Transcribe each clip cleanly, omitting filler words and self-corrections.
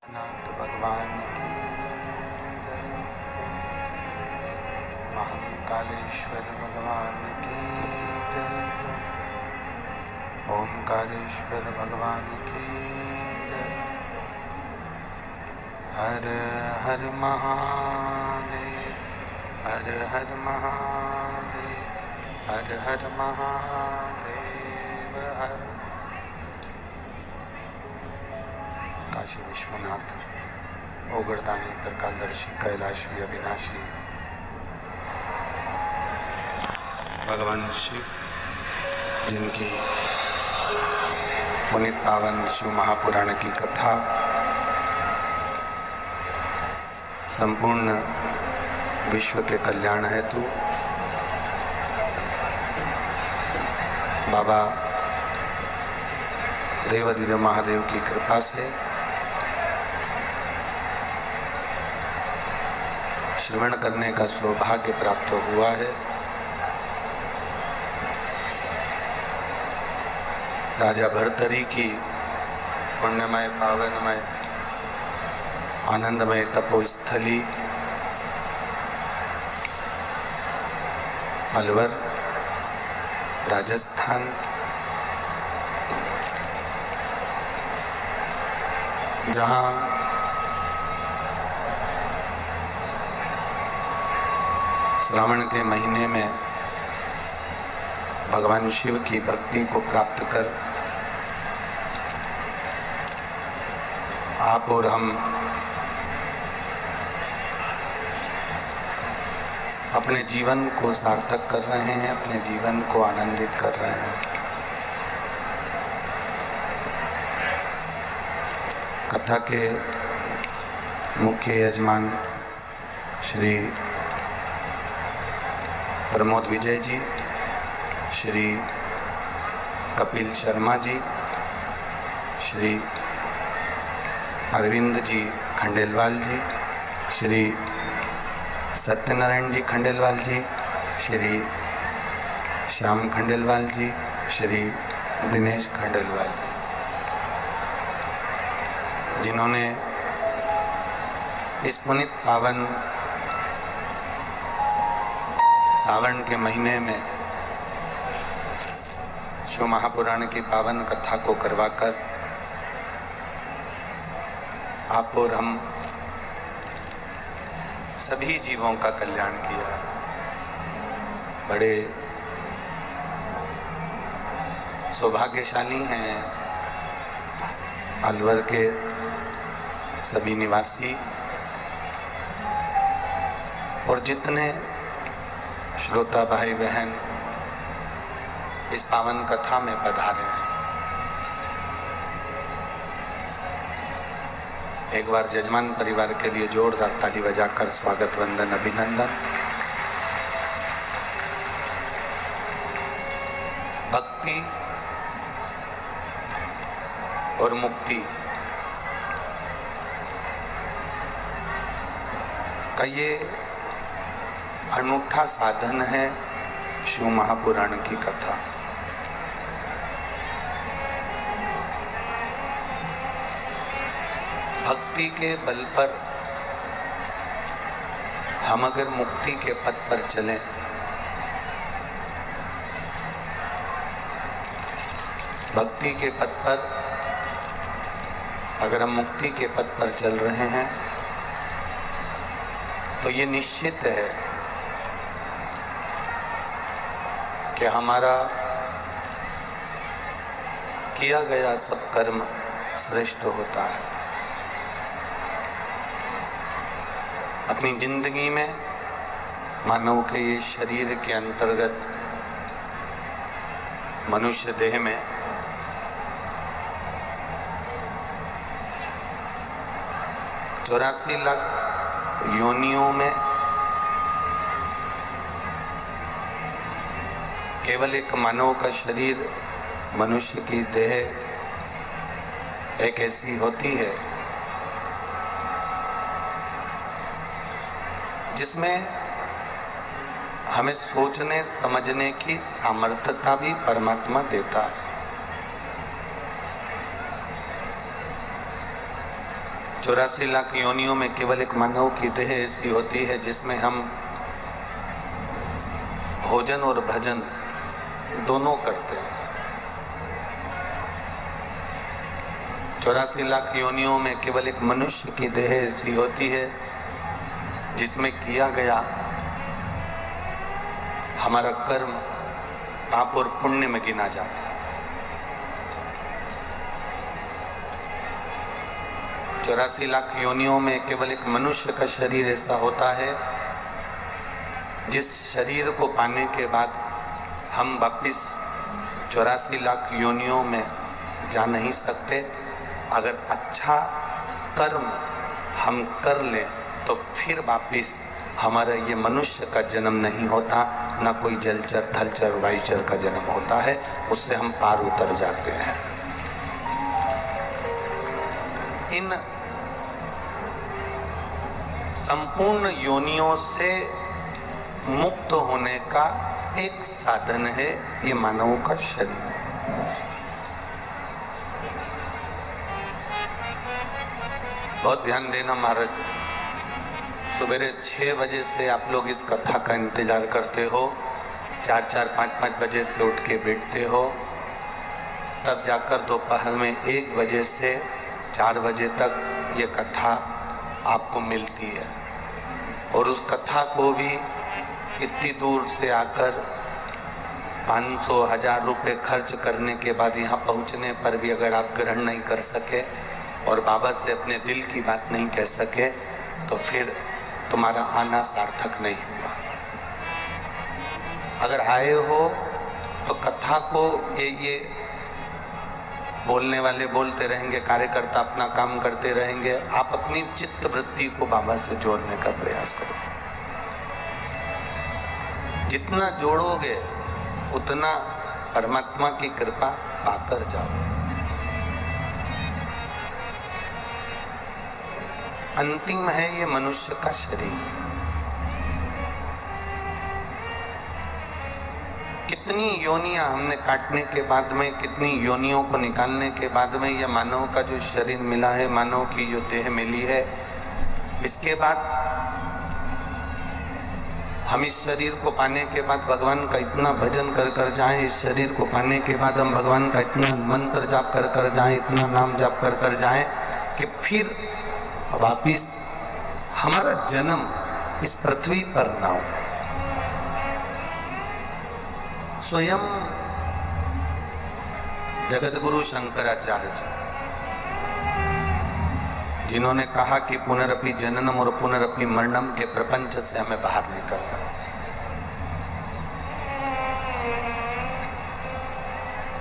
नाथ भगवान की जय। महाकालेश्वर भगवान की जय। ओंकारेश्वर भगवान की जय। हर हर महादेव, हर हर महादेव, हर हर महादेव हर। काशी विश्वनाथ, ओगरदानी, त्रिकालदर्शी, कैलाशी, अविनाशी भगवान शिव, जिनकी पुनीत पावन शिव महापुराण की कथा संपूर्ण विश्व के कल्याण हेतु बाबा देवाधिदेव महादेव की कृपा से श्रवण करने का सौभाग्य प्राप्त हुआ है। राजा भर्तरी की पुण्यमय, पावनमय, आनंदमय तपोस्थली अलवर, राजस्थान, जहाँ श्रावण के महीने में भगवान शिव की भक्ति को प्राप्त कर आप और हम अपने जीवन को सार्थक कर रहे हैं, अपने जीवन को आनंदित कर रहे हैं। कथा के मुख्य यजमान श्री प्रमोद विजय जी, श्री कपिल शर्मा जी, श्री अरविंद जी खंडेलवाल जी, श्री सत्यनारायण जी खंडेलवाल जी, श्री श्याम खंडेलवाल जी, श्री दिनेश खंडेलवाल जी, जिन्होंने इस पुनीत पावन सावन के महीने में शिव महापुराण की पावन कथा को करवाकर आप और हम सभी जीवों का कल्याण किया। बड़े सौभाग्यशाली हैं अलवर के सभी निवासी और जितने श्रोता भाई बहन इस पावन कथा में पधारे हैं। एक बार जजमान परिवार के लिए जोरदार ताली बजाकर स्वागत, वंदन, अभिनंदन। भक्ति और मुक्ति का ये अनूठा साधन है शिव महापुराण की कथा। भक्ति के बल पर हम अगर मुक्ति के पथ पर चलें, भक्ति के पथ पर अगर हम मुक्ति के पथ पर चल रहे हैं तो ये निश्चित है कि हमारा किया गया सब कर्म श्रेष्ठ होता है। अपनी जिंदगी में मानव के ये शरीर के अंतर्गत मनुष्य देह में चौरासी लाख योनियों में केवल एक मानव का शरीर, मनुष्य की देह एक ऐसी होती है जिसमें हमें सोचने समझने की सामर्थ्यता भी परमात्मा देता है। 84 लाख योनियों में केवल एक मानव की देह ऐसी होती है जिसमें हम भोजन और भजन दोनों करते हैं। 84 लाख योनियों में केवल एक मनुष्य की देह ऐसी होती है जिसमें किया गया हमारा कर्म पाप और पुण्य में गिना जाता है। 84 लाख योनियों में केवल एक मनुष्य का शरीर ऐसा होता है जिस शरीर को पाने के बाद हम वापिस 84 लाख योनियों में जा नहीं सकते। अगर अच्छा कर्म हम कर लें तो फिर वापिस हमारा ये मनुष्य का जन्म नहीं होता, ना कोई जलचर थलचर वायुचर का जन्म होता है, उससे हम पार उतर जाते हैं। इन संपूर्ण योनियों से मुक्त होने का एक साधन है ये मानव का शरीर। बहुत ध्यान देना महाराज, सवेरे 6 बजे से आप लोग इस कथा का इंतजार करते हो, 4-4, 5-5 बजे से उठ के बैठते हो, तब जाकर दोपहर में 1 बजे से 4 बजे तक ये कथा आपको मिलती है। और उस कथा को भी इतनी दूर से आकर 500-1000 रुपये खर्च करने के बाद यहाँ पहुँचने पर भी अगर आप ग्रहण नहीं कर सके और बाबा से अपने दिल की बात नहीं कह सके तो फिर तुम्हारा आना सार्थक नहीं हुआ। अगर आए हो तो कथा को ये बोलने वाले बोलते रहेंगे, कार्यकर्ता अपना काम करते रहेंगे, आप अपनी चित्त वृत्ति को बाबा से जोड़ने का प्रयास करो। जितना जोड़ोगे उतना परमात्मा की कृपा पाकर जाओ। अंतिम है ये मनुष्य का शरीर। कितनी योनियां हमने काटने के बाद में, कितनी योनियों को निकालने के बाद में यह मानव का जो शरीर मिला है, मानव की जो देह मिली है, इसके बाद हम इस शरीर को पाने के बाद भगवान का इतना भजन कर कर जाएं, इस शरीर को पाने के बाद हम भगवान का इतना मंत्र जाप कर कर जाएं, इतना नाम जाप कर कर जाएं कि फिर वापिस हमारा जन्म इस पृथ्वी पर ना हो। स्वयं जगत गुरु शंकराचार्य जी, जिन्होंने कहा कि पुनरपि जननम और पुनरपि मरणम के प्रपंच से हमें बाहर निकलना।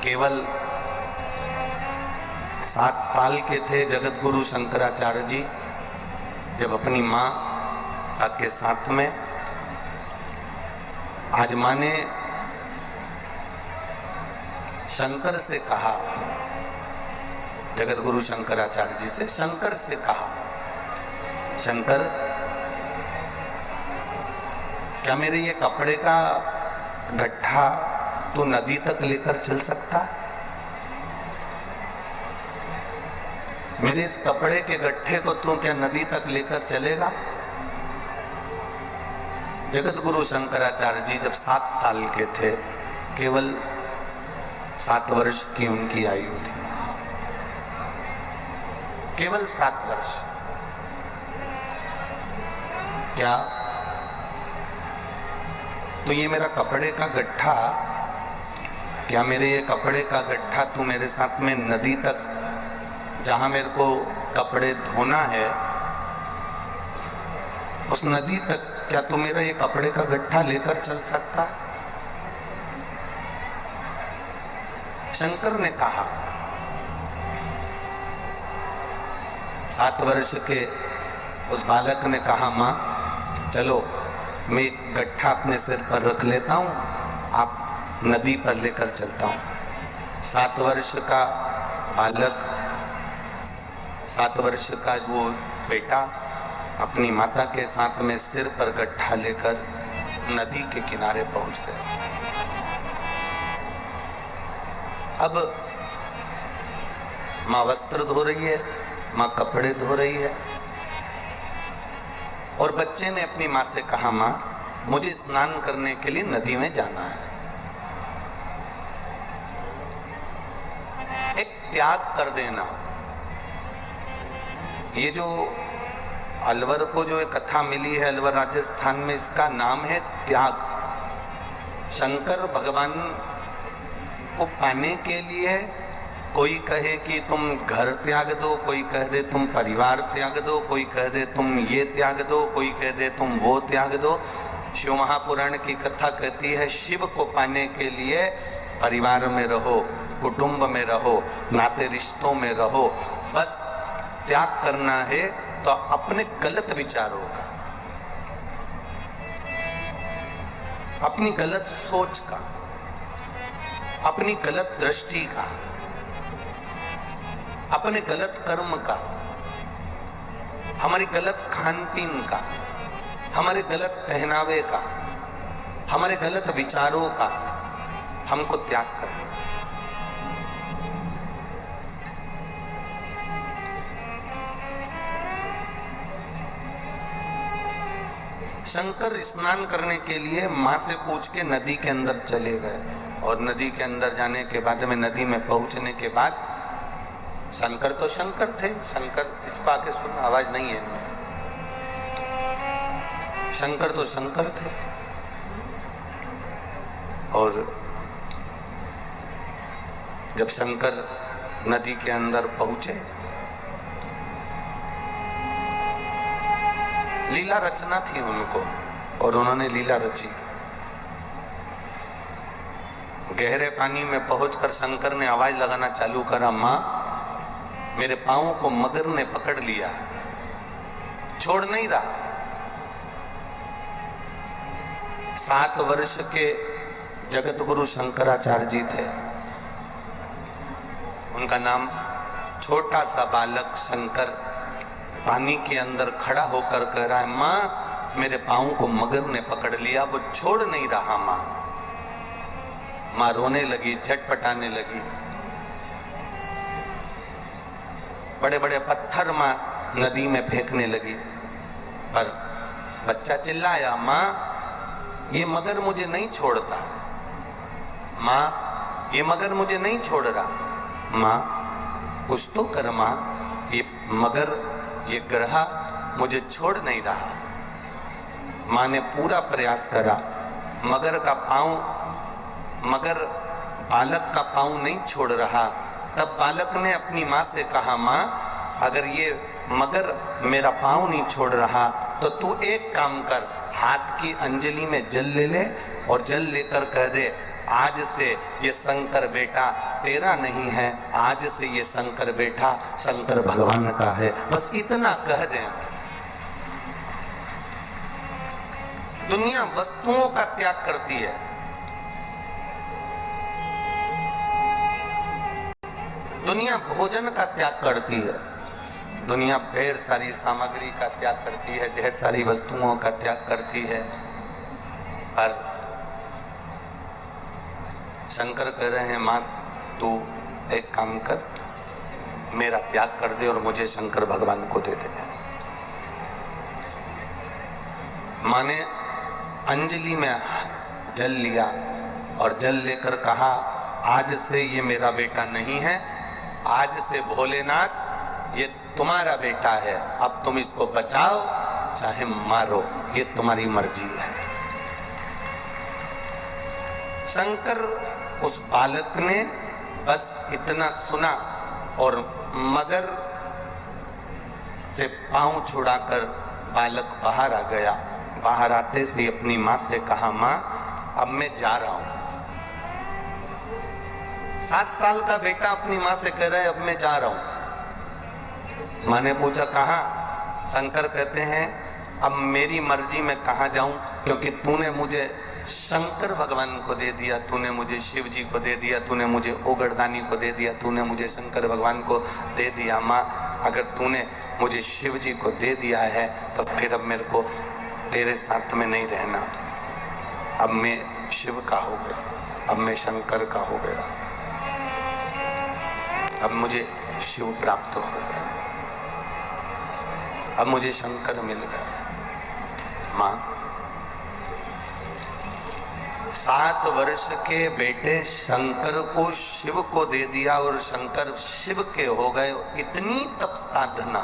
केवल 7 साल के थे जगत गुरु शंकराचार्य जी जब अपनी माँ के साथ में, आज माँ ने शंकर से कहा, जगत गुरु शंकराचार्य जी से शंकर से कहा, शंकर क्या मेरे ये कपड़े का गट्ठा तू नदी तक लेकर चल सकता है? मेरे इस कपड़े के गट्ठे को तू क्या नदी तक लेकर चलेगा? जगत गुरु शंकराचार्य जी जब 7 साल के थे, केवल 7 वर्ष की उनकी आयु थी, केवल 7 वर्ष। क्या तो ये मेरा कपड़े का गट्ठा, क्या मेरे ये कपड़े का गट्ठा तू मेरे साथ में नदी तक, जहां मेरे को कपड़े धोना है, उस नदी तक क्या तू मेरा ये कपड़े का गट्ठा लेकर चल सकता? शंकर ने कहा। 7 वर्ष के उस बालक ने कहा, माँ चलो मैं एक गट्ठा अपने सिर पर रख लेता हूँ, आप नदी पर लेकर चलता हूँ। 7 वर्ष का बालक, 7 वर्ष का वो बेटा अपनी माता के साथ में सिर पर गट्ठा लेकर नदी के किनारे पहुंच गया। अब माँ वस्त्र धो रही है, माँ कपड़े धो रही है। और बच्चे ने अपनी माँ से कहा, माँ मुझे स्नान करने के लिए नदी में जाना है। एक त्याग कर देना। ये जो अलवर को जो एक कथा मिली है, अलवर राजस्थान में, इसका नाम है त्याग। शंकर भगवान को पाने के लिए कोई कहे कि तुम घर त्याग दो, कोई कह दे तुम परिवार त्याग दो, कोई कह दे तुम ये त्याग दो, कोई कह दे तुम वो त्याग दो। शिव महापुराण की कथा कहती है, शिव को पाने के लिए परिवार में रहो, कुटुंब में रहो, नाते रिश्तों में रहो। बस त्याग करना है तो अपने गलत विचारों का, अपनी गलत सोच का, अपनी गलत दृष्टि का, अपने गलत कर्म का, हमारी गलत खान पीन का, हमारे गलत पहनावे का, हमारे गलत विचारों का हमको त्याग करना। शंकर स्नान करने के लिए माँ से पूछ के नदी के अंदर चले गए। और नदी के अंदर जाने के बाद में, नदी में पहुंचने के बाद, शंकर तो शंकर थे। शंकर, इसको आके सुन, आवाज नहीं है इनमें। शंकर तो शंकर थे। और जब शंकर नदी के अंदर पहुंचे, लीला रचना थी उनको, और उन्होंने लीला रची। गहरे पानी में पहुंचकर शंकर ने आवाज लगाना चालू करा, माँ मेरे पांवों को मगर ने पकड़ लिया, छोड़ नहीं रहा। 7 वर्ष के जगत गुरु शंकराचार्य जी थे। उनका नाम, छोटा सा बालक शंकर पानी के अंदर खड़ा होकर कह रहा है, माँ मेरे पांव को मगर ने पकड़ लिया, वो छोड़ नहीं रहा। माँ रोने लगी, झटपटाने लगी। बड़े बड़े पत्थर माँ नदी में फेंकने लगी। पर बच्चा चिल्लाया, माँ ये मगर मुझे नहीं छोड़ता, माँ ये मगर मुझे नहीं छोड़ रहा, माँ कुछ तो कर माँ, ये मगर, ये ग्रहा मुझे छोड़ नहीं रहा। माँ ने पूरा प्रयास करा, मगर का पांव, मगर बालक का पांव नहीं छोड़ रहा। तब बालक ने अपनी माँ से कहा, माँ अगर ये मगर मेरा पांव नहीं छोड़ रहा तो तू एक काम कर, हाथ की अंजलि में जल ले ले और जल लेकर कह दे, आज से ये शंकर बेटा तेरा नहीं है, आज से ये शंकर बेटा शंकर भगवान का है। बस इतना कह दें। दुनिया वस्तुओं का त्याग करती है, दुनिया भोजन का त्याग करती है, दुनिया ढेर सारी सामग्री का त्याग करती है, ढेर सारी वस्तुओं का त्याग करती है। पर शंकर कह रहे हैं, माँ तू एक काम कर, मेरा त्याग कर दे और मुझे शंकर भगवान को दे दे। माँ ने अंजलि में जल लिया और जल लेकर कहा, आज से ये मेरा बेटा नहीं है, आज से भोलेनाथ ये तुम्हारा बेटा है, अब तुम इसको बचाओ चाहे मारो, ये तुम्हारी मर्जी है। शंकर, उस बालक ने बस इतना सुना और मगर से पांव छुड़ाकर बालक बाहर आ गया। बाहर आते से अपनी माँ से कहा, माँ अब मैं जा रहा हूं। 7 साल का बेटा अपनी माँ से कह रहा है, अब मैं जा रहा हूं। माँ ने पूछा कहाँ? शंकर कहते हैं, अब मेरी मर्जी में कहाँ जाऊं, क्योंकि तूने मुझे शंकर भगवान को दे दिया, तूने मुझे शिव जी को दे दिया, तूने मुझे ओगरदानी को दे दिया, तूने मुझे शंकर भगवान को दे दिया। माँ अगर तूने मुझे शिव जी को दे दिया है तो फिर अब मेरे को तेरे साथ में नहीं रहना। अब मैं शिव का हो गया, अब मैं शंकर का हो गया, अब मुझे शिव प्राप्त हो गया। अब मुझे शंकर मिल गया। माँ 7 वर्ष के बेटे शंकर को शिव को दे दिया और शंकर शिव के हो गए। इतनी तप साधना,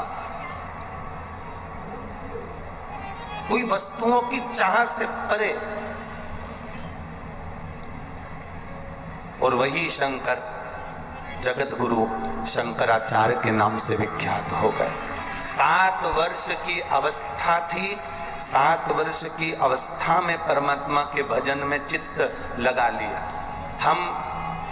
कोई वस्तुओं की चाह से परे। और वही शंकर जगत गुरु शंकराचार्य के नाम से विख्यात हो गए। 7 वर्ष की अवस्था थी, 7 वर्ष की अवस्था में परमात्मा के भजन में चित्त लगा लिया। हम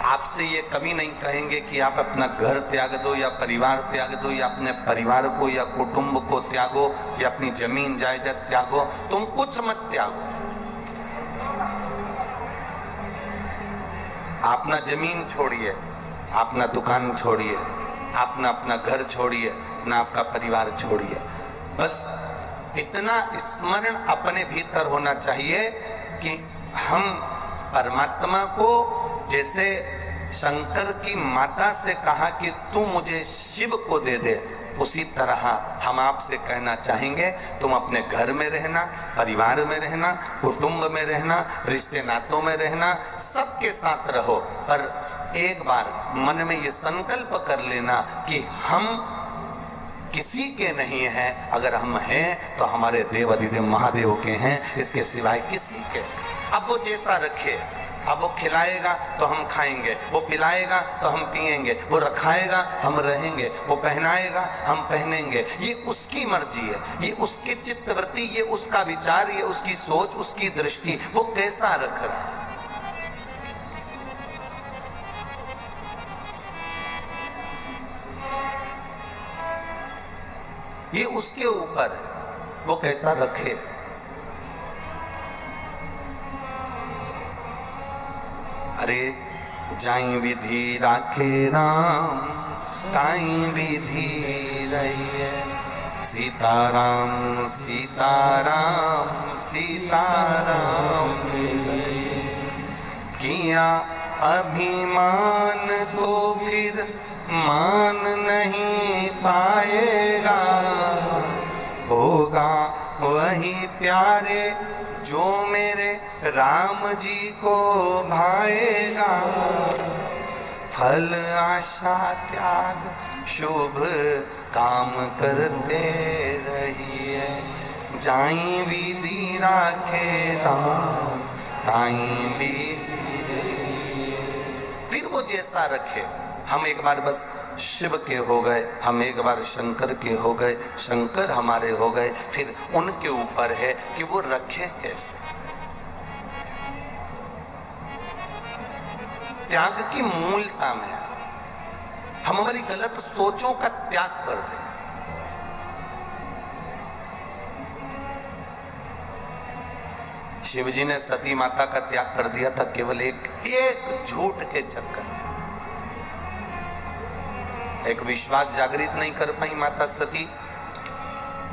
आपसे ये कभी नहीं कहेंगे कि आप अपना घर त्याग दो या परिवार त्याग दो या अपने परिवार को या कुटुंब को त्यागो या अपनी जमीन जायदाद त्यागो। तुम कुछ मत त्यागो। अपना जमीन छोड़िए, अपना दुकान छोड़िए, अपना घर छोड़िए, ना आपका परिवार छोड़िए। बस इतना स्मरण अपने भीतर होना चाहिए कि हम परमात्मा को, जैसे शंकर की माता से कहा कि तू मुझे शिव को दे दे, उसी तरह हम आपसे कहना चाहेंगे तुम अपने घर में रहना, परिवार में रहना, कुटुंब में रहना, रिश्ते नातों में रहना, सबके साथ रहो। पर एक बार मन में ये संकल्प कर लेना कि हम किसी के नहीं हैं। अगर हम हैं तो हमारे देव अधिदेव महादेव के हैं, इसके सिवाय किसी के। अब वो जैसा रखे, अब वो खिलाएगा तो हम खाएंगे, वो पिलाएगा तो हम पिएंगे, वो रखाएगा हम रहेंगे, वो पहनाएगा हम पहनेंगे। ये उसकी मर्जी है, ये उसकी चित्तवृत्ति, ये उसका विचार, ये उसकी सोच, उसकी दृष्टि, वो कैसा रख रहा है। ये उसके ऊपर है, वो कैसा रखे। अरे जाई विधि राखे राम, ताई विधि रहिए। सीताराम सीताराम सीताराम किया अभिमान तो फिर मान नहीं पाएगा। होगा वही प्यारे जो मेरे राम जी को भाएगा। फल आशा त्याग शुभ काम करते रहिए। जाई विधि राखे राम, ताई विधि रहिए। फिर वो जैसा रखे। हम एक बार बस शिव के हो गए, हम एक बार शंकर के हो गए, शंकर हमारे हो गए, फिर उनके ऊपर है कि वो रखे कैसे। त्याग की मूलता में हम हमारी गलत सोचों का त्याग कर दें। शिवजी ने सती माता का त्याग कर दिया था केवल एक झूठ के चक्कर में। एक विश्वास जागृत नहीं कर पाई माता सती।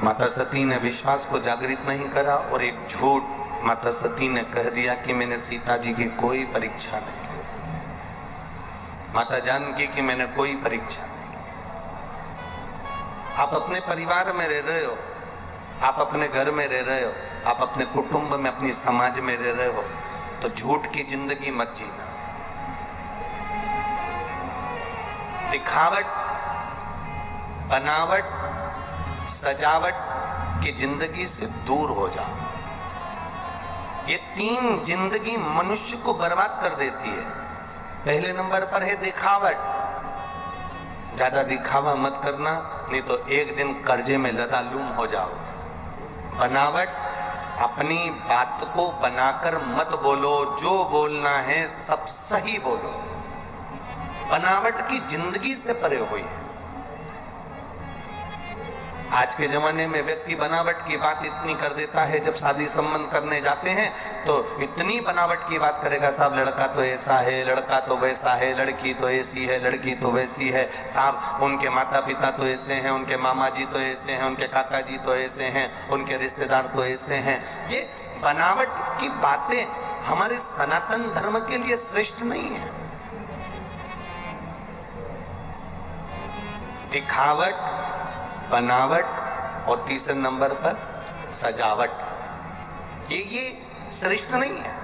माता सती ने विश्वास को जागृत नहीं करा और एक झूठ माता सती ने कह दिया कि मैंने सीता जी की कोई परीक्षा नहीं ली। माता जानकी की मैंने कोई परीक्षा नहीं। आप अपने परिवार में रह रहे हो, आप अपने घर में रह रहे हो, आप अपने कुटुंब में, अपनी समाज में रह रहे हो, तो झूठ की जिंदगी मत जीना। दिखावट, बनावट, सजावट की जिंदगी से दूर हो जाओ। ये 3 जिंदगी मनुष्य को बर्बाद कर देती है। पहले नंबर पर है दिखावट। ज्यादा दिखावा मत करना, नहीं तो एक दिन कर्जे में लदालूम हो जाओगे। बनावट, अपनी बात को बनाकर मत बोलो, जो बोलना है सब सही बोलो। बनावट की जिंदगी से परे हुई है। आज के जमाने में व्यक्ति बनावट की बात इतनी कर देता है, जब शादी संबंध करने जाते हैं तो इतनी बनावट की बात करेगा। साहब लड़का तो ऐसा है, लड़का तो वैसा है, लड़की तो ऐसी है, लड़की तो वैसी है। साहब उनके माता पिता तो ऐसे हैं, उनके मामा जी तो ऐसे हैं, उनके काका जी तो ऐसे हैं, उनके रिश्तेदार तो ऐसे हैं। ये बनावट की बातें हमारे सनातन धर्म के लिए श्रेष्ठ नहीं है। दिखावट, बनावट और तीसरे नंबर पर सजावट। ये श्रेष्ठ नहीं है।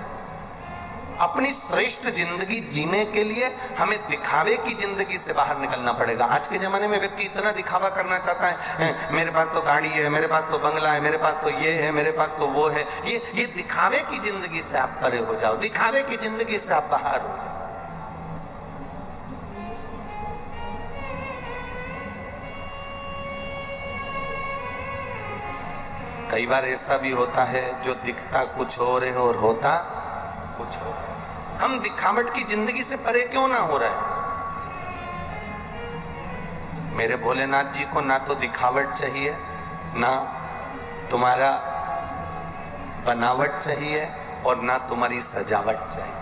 अपनी श्रेष्ठ जिंदगी जीने के लिए हमें दिखावे की जिंदगी से बाहर निकलना पड़ेगा। आज के जमाने में व्यक्ति इतना दिखावा करना चाहता है, मेरे पास तो गाड़ी है, मेरे पास तो बंगला है, मेरे पास तो ये है, मेरे पास तो वो है। ये दिखावे की जिंदगी से आप परे हो जाओ, दिखावे की जिंदगी से आप बाहर हो जाओ। कई बार ऐसा भी होता है जो दिखता कुछ और है और होता कुछ और। हम दिखावट की जिंदगी से परे क्यों ना हो रहे हैं? मेरे भोलेनाथ जी को ना तो दिखावट चाहिए, ना तुम्हारा बनावट चाहिए और ना तुम्हारी सजावट चाहिए।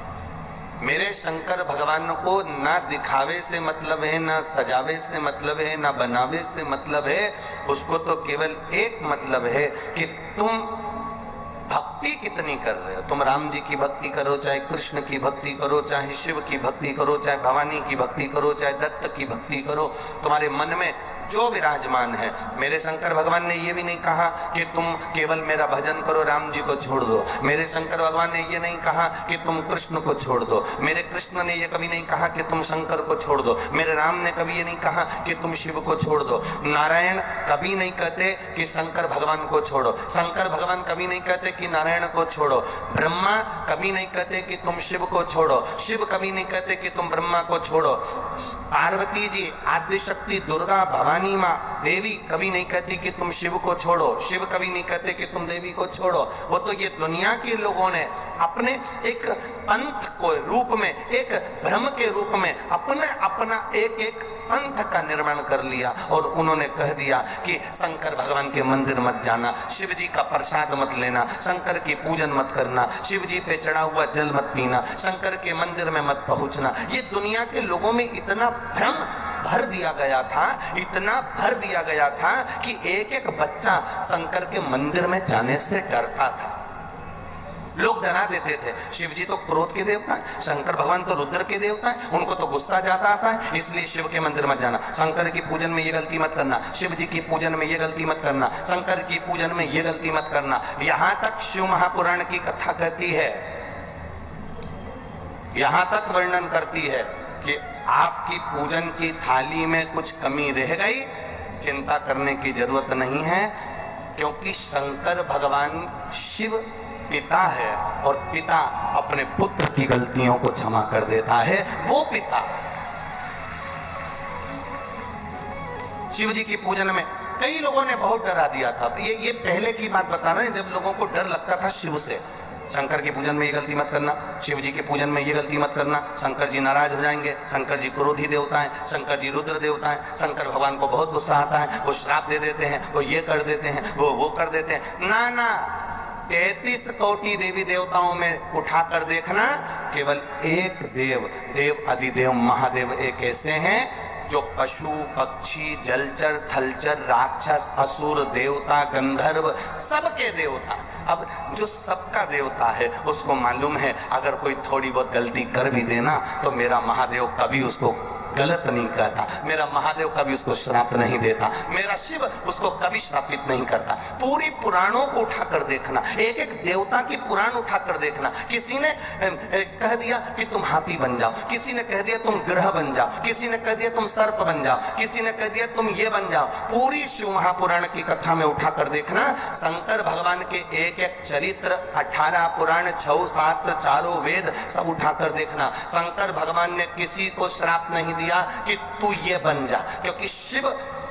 मेरे शंकर भगवान को ना दिखावे से मतलब है, ना सजावे से मतलब है, ना बनावे से मतलब है। उसको तो केवल एक मतलब है कि तुम भक्ति कितनी कर रहे हो। तुम राम जी की भक्ति करो, चाहे कृष्ण की भक्ति करो, चाहे शिव की भक्ति करो, चाहे भवानी की भक्ति करो, चाहे दत्त की भक्ति करो, तुम्हारे मन में जो विराजमान है। मेरे शंकर भगवान ने ये भी नहीं कहा कि तुम केवल मेरा भजन करो, राम जी को छोड़ दो। मेरे शंकर भगवान ने ये नहीं कहा कि तुम कृष्ण को छोड़ दो। मेरे कृष्ण ने ये कभी नहीं कहा कि तुम शंकर को छोड़ दो। मेरे राम ने कभी ये नहीं कहा कि तुम शिव को छोड़ दो। नारायण कभी नहीं कहते कि शंकर भगवान को छोड़ो। शंकर भगवान कभी नहीं कहते कि नारायण को छोड़ो। ब्रह्मा कभी नहीं कहते कि तुम शिव को छोड़ो। शिव कभी नहीं कहते कि तुम ब्रह्मा को छोड़ो। पार्वती जी, आदिशक्ति, दुर्गा, भवानी माँ, देवी कभी नहीं कहती कि तुम शिव को छोड़ो। शिव कभी नहीं कहते कि तुम देवी को छोड़ो। वो तो ये दुनिया के लोगों ने अपने एक पंथ को रूप में, एक भ्रम के रूप में अपना एक पंथ का निर्माण कर लिया और उन्होंने कह दिया कि शंकर भगवान के मंदिर मत जाना, शिव जी का प्रसाद मत लेना, शंकर की पूजन मत करना, शिव जी पे चढ़ा हुआ जल मत पीना, शंकर के मंदिर में मत पहुंचना। ये दुनिया के लोगों में इतना भ्रम भर दिया गया था, इतना भर दिया गया था कि एक एक बच्चा शंकर के मंदिर में जाने से डरता था। लोग डरा देते थे। शिव जी तो क्रोध के देवता है, शंकर भगवान तो रुद्र के देवता है, उनको तो गुस्सा ज्यादा आता है, इसलिए शिव के मंदिर मत जाना, शंकर की पूजन में ये गलती मत करना, शिव जी की पूजन में ये गलती मत करना, शंकर की पूजन में ये गलती मत करना। यहां तक शिव महापुराण की कथा कहती है, यहां तक वर्णन करती है कि आपकी पूजन की थाली में कुछ कमी रह गई, चिंता करने की जरूरत नहीं है, क्योंकि शंकर भगवान शिव पिता है और पिता अपने पुत्र की गलतियों को क्षमा कर देता है। वो पिता शिव जी की पूजन में कई लोगों ने बहुत डरा दिया था। ये पहले की बात बता रहे हैं, जब लोगों को डर लगता था शिव से। शंकर की पूजन में ये गलती मत करना, शिव जी के पूजन में ये गलती मत करना, शंकर जी नाराज हो जाएंगे, शंकर जी क्रोधी देवता है, शंकर जी रुद्र देवता है, शंकर भगवान को बहुत गुस्सा आता है, वो श्राप दे देते हैं, वो ये कर देते हैं, वो कर देते हैं। ना ना, 33 कोटि देवी देवताओं में उठाकर देखना, केवल एक देव अधिदेव महादेव एक ऐसे हैं जो पशु पक्षी जलचर थलचर राक्षस असुर देवता गंधर्व सबके देवता। अब जो सबका देवता है उसको मालूम है अगर कोई थोड़ी बहुत गलती कर भी देना तो मेरा महादेव कभी उसको गलत नहीं कहता, मेरा महादेव कभी उसको श्राप नहीं देता, मेरा शिव उसको कभी श्रापित नहीं करता। पूरी पुराणों को उठाकर देखना, एक एक देवता की पुराण उठाकर देखना। किसी ने कह दिया कि तुम हाथी बन जाओ, किसी ने कह दिया तुम ग्रह बन जाओ, किसी ने कह दिया तुम सर्प बन जाओ, किसी ने कह दिया तुम ये बन जाओ। पूरी शिव महापुराण की कथा में उठाकर देखना, शंकर भगवान के एक एक चरित्र, 18 पुराण, 6 शास्त्र, 4 वेद सब उठाकर देखना। शंकर भगवान ने किसी को श्राप नहीं कि तू ये बन जा, क्योंकि शिव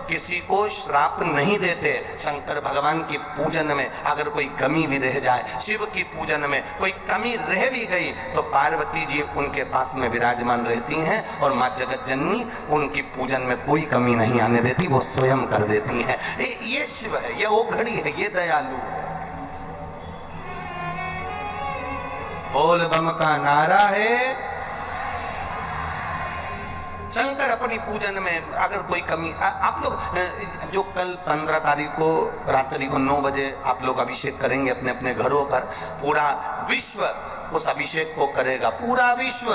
किसी को श्राप नहीं देते। शंकर भगवान की पूजन में अगर कोई कमी भी रह जाए, शिव की पूजन में कोई कमी रह भी गई तो पार्वती जी उनके पास में विराजमान रहती हैं और माँ जगत जननी उनकी पूजन में कोई कमी नहीं आने देती, वो स्वयं कर देती हैं। ये शिव है, ये ओघड़ी है, ये दयालु है। बोल बम का नारा है। शंकर अपनी पूजन में अगर कोई कमी, आप लोग जो कल 15 तारीख को रात्रि को 9 बजे आप लोग अभिषेक करेंगे अपने अपने घरों पर, पूरा विश्व उस अभिषेक को करेगा, पूरा विश्व।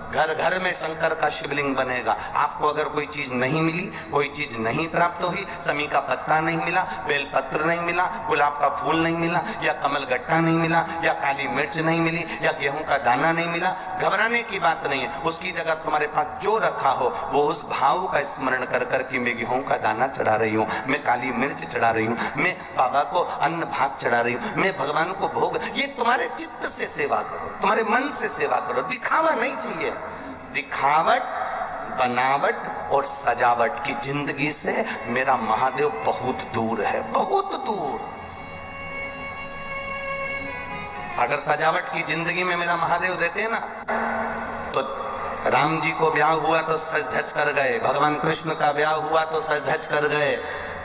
घर घर में शंकर का शिवलिंग बनेगा। आपको अगर कोई चीज नहीं मिली, कोई चीज नहीं प्राप्त हुई, समी का पत्ता नहीं मिला, बेलपत्र नहीं मिला, गुलाब का फूल नहीं मिला, या कमल गट्टा नहीं मिला, या काली मिर्च नहीं मिली, या गेहूं का दाना नहीं मिला, घबराने की बात नहीं है। उसकी जगह तुम्हारे पास जो रखा हो वो उस भाव का स्मरण कर कर कि मैं गेहूं का दाना चढ़ा रही हूँ, मैं काली मिर्च चढ़ा रही हूँ, मैं बाबा को अन्न भात चढ़ा रही हूँ, मैं भगवान को भोग। ये तुम्हारे चित्त से सेवा करो, तुम्हारे मन से सेवा करो। दिखावा नहीं चाहिए। दिखावट, बनावट और सजावट की जिंदगी से मेरा महादेव बहुत दूर है, बहुत दूर। अगर सजावट की जिंदगी में मेरा महादेव रहते हैं ना, तो राम जी को ब्याह हुआ तो सज धज कर गए, भगवान कृष्ण का ब्याह हुआ तो सज धज कर गए,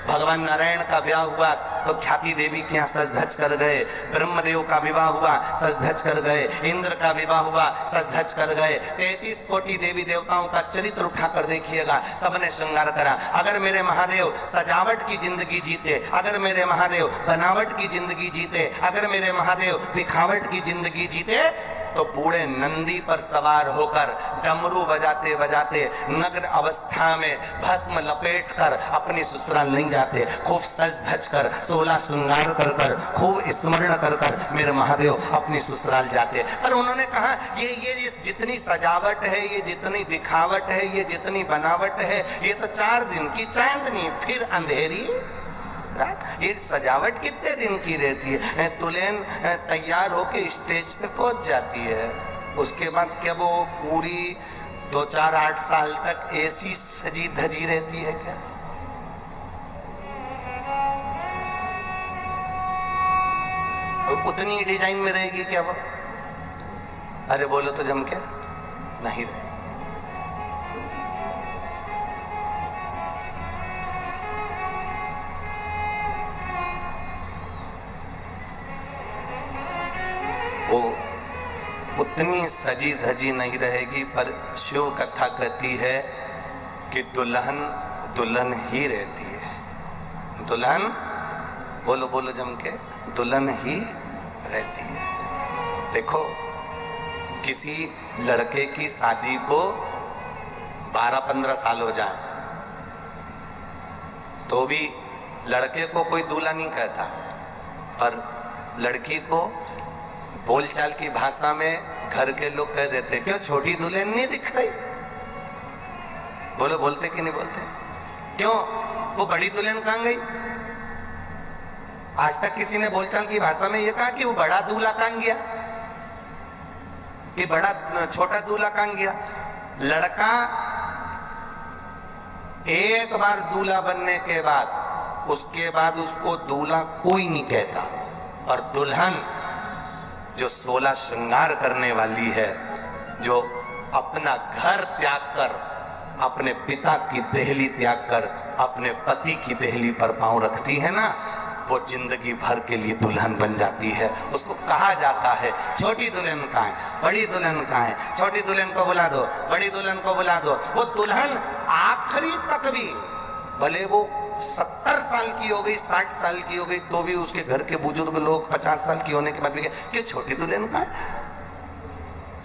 भगवान नारायण का ब्याह हुआ तो ख्याति देवी के यहाँ सज धज कर गए, ब्रह्मदेव का विवाह हुआ सज धज कर गए, इंद्र का विवाह हुआ सज धज कर गए। 33 कोटि देवी देवताओं का चरित्र उठाकर देखिएगा, सबने श्रृंगार करा। अगर मेरे महादेव सजावट की जिंदगी जीते, अगर मेरे महादेव बनावट की जिंदगी जीते, अगर मेरे महादेव दिखावट की जिंदगी जीते, तो बूढ़े नंदी पर सवार होकर डमरू बजाते बजाते नग्न अवस्था में भस्म लपेट कर अपनी ससुराल नहीं जाते। खूब सज धज कर 16 श्रृंगार कर कर खूब स्मरण कर कर मेरे महादेव अपनी ससुराल जाते। पर उन्होंने कहा ये जितनी सजावट है, ये जितनी दिखावट है, ये जितनी बनावट है, ये तो 4 दिन की चांदनी फिर अंधेरी रात। ये सजावट कितने दिन की रहती है? दुल्हन तैयार होके स्टेज पे पहुंच जाती है, उसके बाद क्या वो पूरी 2-4-8 साल तक ऐसी सजी धजी रहती है क्या? उतनी डिजाइन में रहेगी क्या वो? अरे बोलो तो जम के नहीं रहे। वो उतनी सजी धजी नहीं रहेगी, पर शिव कथा कहती है कि दुल्हन दुल्हन ही रहती है। दुल्हन बोलो बोलो जम के, दुल्हन ही रहती है। देखो, किसी लड़के की शादी को 12-15 साल हो जाए तो भी लड़के को कोई दूल्हा नहीं कहता, पर लड़की को बोलचाल की भाषा में घर के लोग कह देते, क्यों छोटी दुल्हन नहीं दिख रही? बोलो बोलते कि नहीं बोलते? क्यों वो बड़ी दुल्हन कहां गई? आज तक किसी ने बोलचाल की भाषा में ये कहा कि वो बड़ा दूल्हा कहां गया, कि बड़ा छोटा दूल्हा कहां गया? लड़का एक बार दूल्हा बनने के बाद उसके बाद उसको दूल्हा कोई नहीं कहता, और दुल्हन जो 16 श्रृंगार करने वाली है, जो अपना घर त्याग कर, अपने पिता की देहली त्याग कर अपने पति की देहली पर पांव रखती है ना, वो जिंदगी भर के लिए दुल्हन बन जाती है। उसको कहा जाता है छोटी दुल्हन कहाँ है, बड़ी दुल्हन कहाँ है, छोटी दुल्हन को बुला दो, बड़ी दुल्हन को बुला दो। वो दुल्हन आखिरी तक भी, भले वो 70 साल की हो गई, 60 साल की हो गई, तो भी उसके घर के बुजुर्ग लोग 50 साल की होने के बाद भी कि छोटी दुल्हन का है,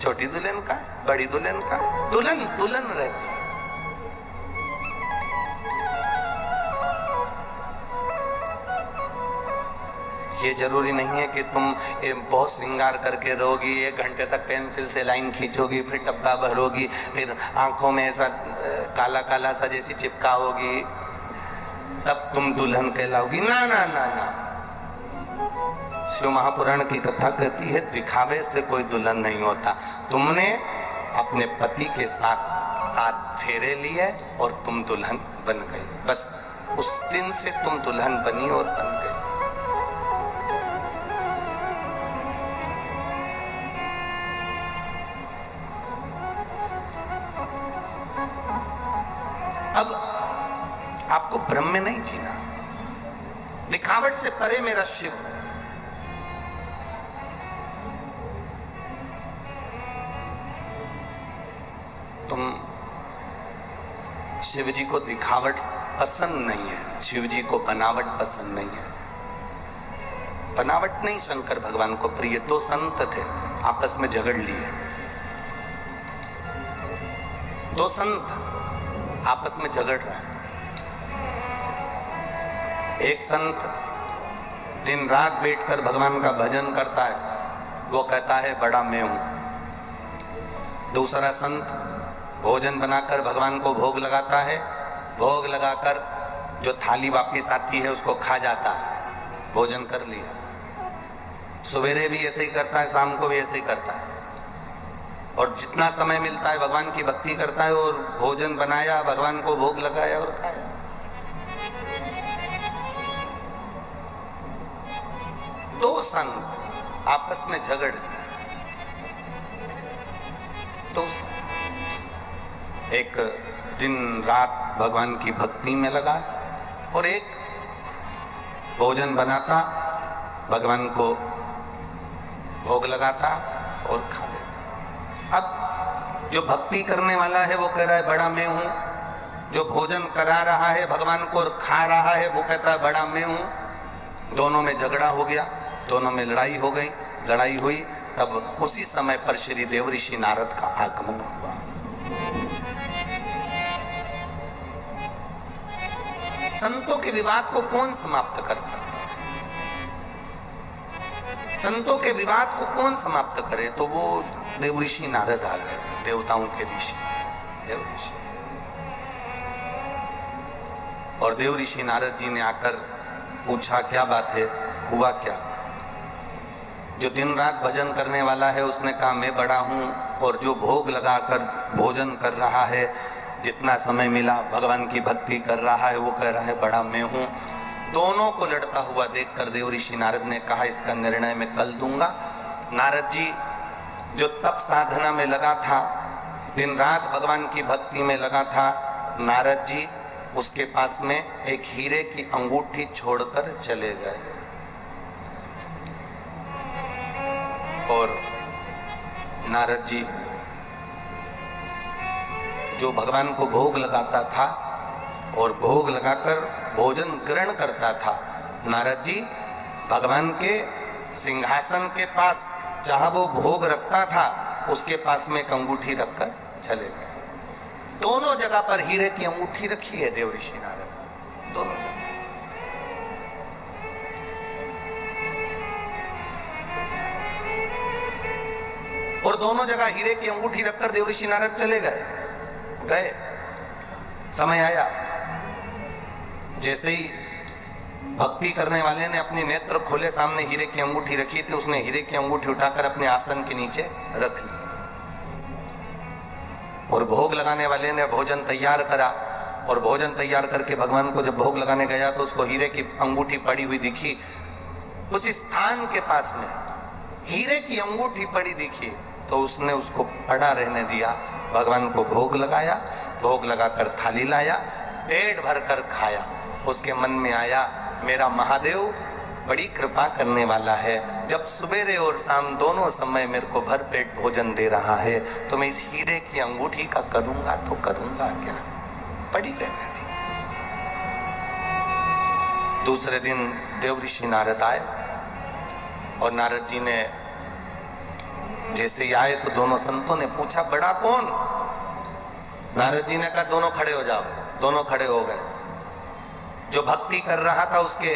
छोटी दुल्हन का है, बड़ी दुल्हन का है। दुल्हन दुल्हन रहती है। ये जरूरी नहीं है कि तुम बहुत श्रृंगार करके रहोगी, 1 घंटे तक पेंसिल से लाइन खींचोगी, फिर डब्बा भरोगी, फिर आंखों में ऐसा काला काला सा जैसी चिपका होगी, तब तुम दुल्हन कहलाओगी। ना ना ना ना, शिव महापुराण की कथा कहती है दिखावे से कोई दुल्हन नहीं होता। तुमने अपने पति के साथ 7 फेरे लिए और तुम दुल्हन बन गई, बस उस दिन से तुम दुल्हन बनी और बन गई। अब आपको भ्रम में नहीं जीना, दिखावट से परे मेरा शिव। तुम शिव जी को दिखावट पसंद नहीं है, शिव जी को बनावट पसंद नहीं है। बनावट नहीं शंकर भगवान को प्रिय। 2 संत थे, आपस में झगड़ लिए। दो संत आपस में झगड़ रहे हैं। एक संत दिन रात बैठकर भगवान का भजन करता है, वो कहता है बड़ा मैं हूं। दूसरा संत भोजन बनाकर भगवान को भोग लगाता है, भोग लगाकर जो थाली वापस आती है उसको खा जाता है, भोजन कर लिया। सवेरे भी ऐसे ही करता है, शाम को भी ऐसे ही करता है, और जितना समय मिलता है भगवान की भक्ति करता है, और भोजन बनाया, भगवान को भोग लगाया और खाया। दो संत आपस में झगड़ गए। तो एक दिन रात भगवान की भक्ति में लगा और एक भोजन बनाता, भगवान को भोग लगाता और खा लेता। अब जो भक्ति करने वाला है वो कह रहा है बड़ा मैं हूं, जो भोजन करा रहा है भगवान को और खा रहा है वो कहता है बड़ा मैं हूं। दोनों में झगड़ा हो गया, दोनों में लड़ाई हो गई। लड़ाई हुई तब उसी समय पर श्री देवऋषि नारद का आगमन हुआ। संतों के विवाद को कौन समाप्त कर सकता है? संतों के विवाद को कौन समाप्त करे? तो वो देवऋषि नारद आ गए, देवताओं के ऋषि देवऋषि। और देवऋषि नारद जी ने आकर पूछा क्या बात है, हुआ क्या? जो दिन रात भजन करने वाला है उसने कहा मैं बड़ा हूं, और जो भोग लगाकर भोजन कर रहा है, जितना समय मिला भगवान की भक्ति कर रहा है, वो कह रहा है बड़ा मैं हूं। दोनों को लड़ता हुआ देखकर देवऋषि नारद ने कहा इसका निर्णय मैं कल दूंगा। नारद जी जो तप साधना में लगा था, दिन रात भगवान की भक्ति में लगा था, नारद जी उसके पास में एक हीरे की अंगूठी छोड़कर चले गए। और नारद जी जो भगवान को भोग लगाता था और भोग लगाकर भोजन ग्रहण करता था, नारद जी भगवान के सिंहासन के पास जहां वो भोग रखता था उसके पास में एक अंगूठी रखकर चले गए। दोनों जगह पर हीरे की अंगूठी रखी है देवऋषि नारद, दोनों जगह। और दोनों जगह हीरे की अंगूठी रखकर देवऋषि नारद चले गए। समय आया, जैसे ही भक्ति करने वाले ने अपने नेत्र खोले, सामने हीरे की अंगूठी रखी थी, उसने हीरे की अंगूठी उठाकर अपने आसन के नीचे रख ली। और भोग लगाने वाले ने भोजन तैयार करा, और भोजन तैयार करके भगवान को जब भोग लगाने गया तो उसको हीरे की अंगूठी पड़ी हुई दिखी। उस स्थान के पास में हीरे की अंगूठी पड़ी दिखी तो उसने उसको पड़ा रहने दिया, भगवान को भोग लगाया, भोग लगाकर थाली लाया, पेट भर कर खाया। उसके मन में आया मेरा महादेव बड़ी कृपा करने वाला है, जब सवेरे और शाम दोनों समय मेरे को भर पेट भोजन दे रहा है, तो मैं इस हीरे की अंगूठी का करूंगा तो करूंगा क्या, पड़ी रहने दी। दूसरे दिन देवऋषि नारद आए, और नारद जी ने जैसे ही आए तो दोनों संतों ने पूछा बड़ा कौन? नारद जी ने कहा दोनों खड़े हो जाओ। दोनों खड़े हो गए। जो भक्ति कर रहा था उसके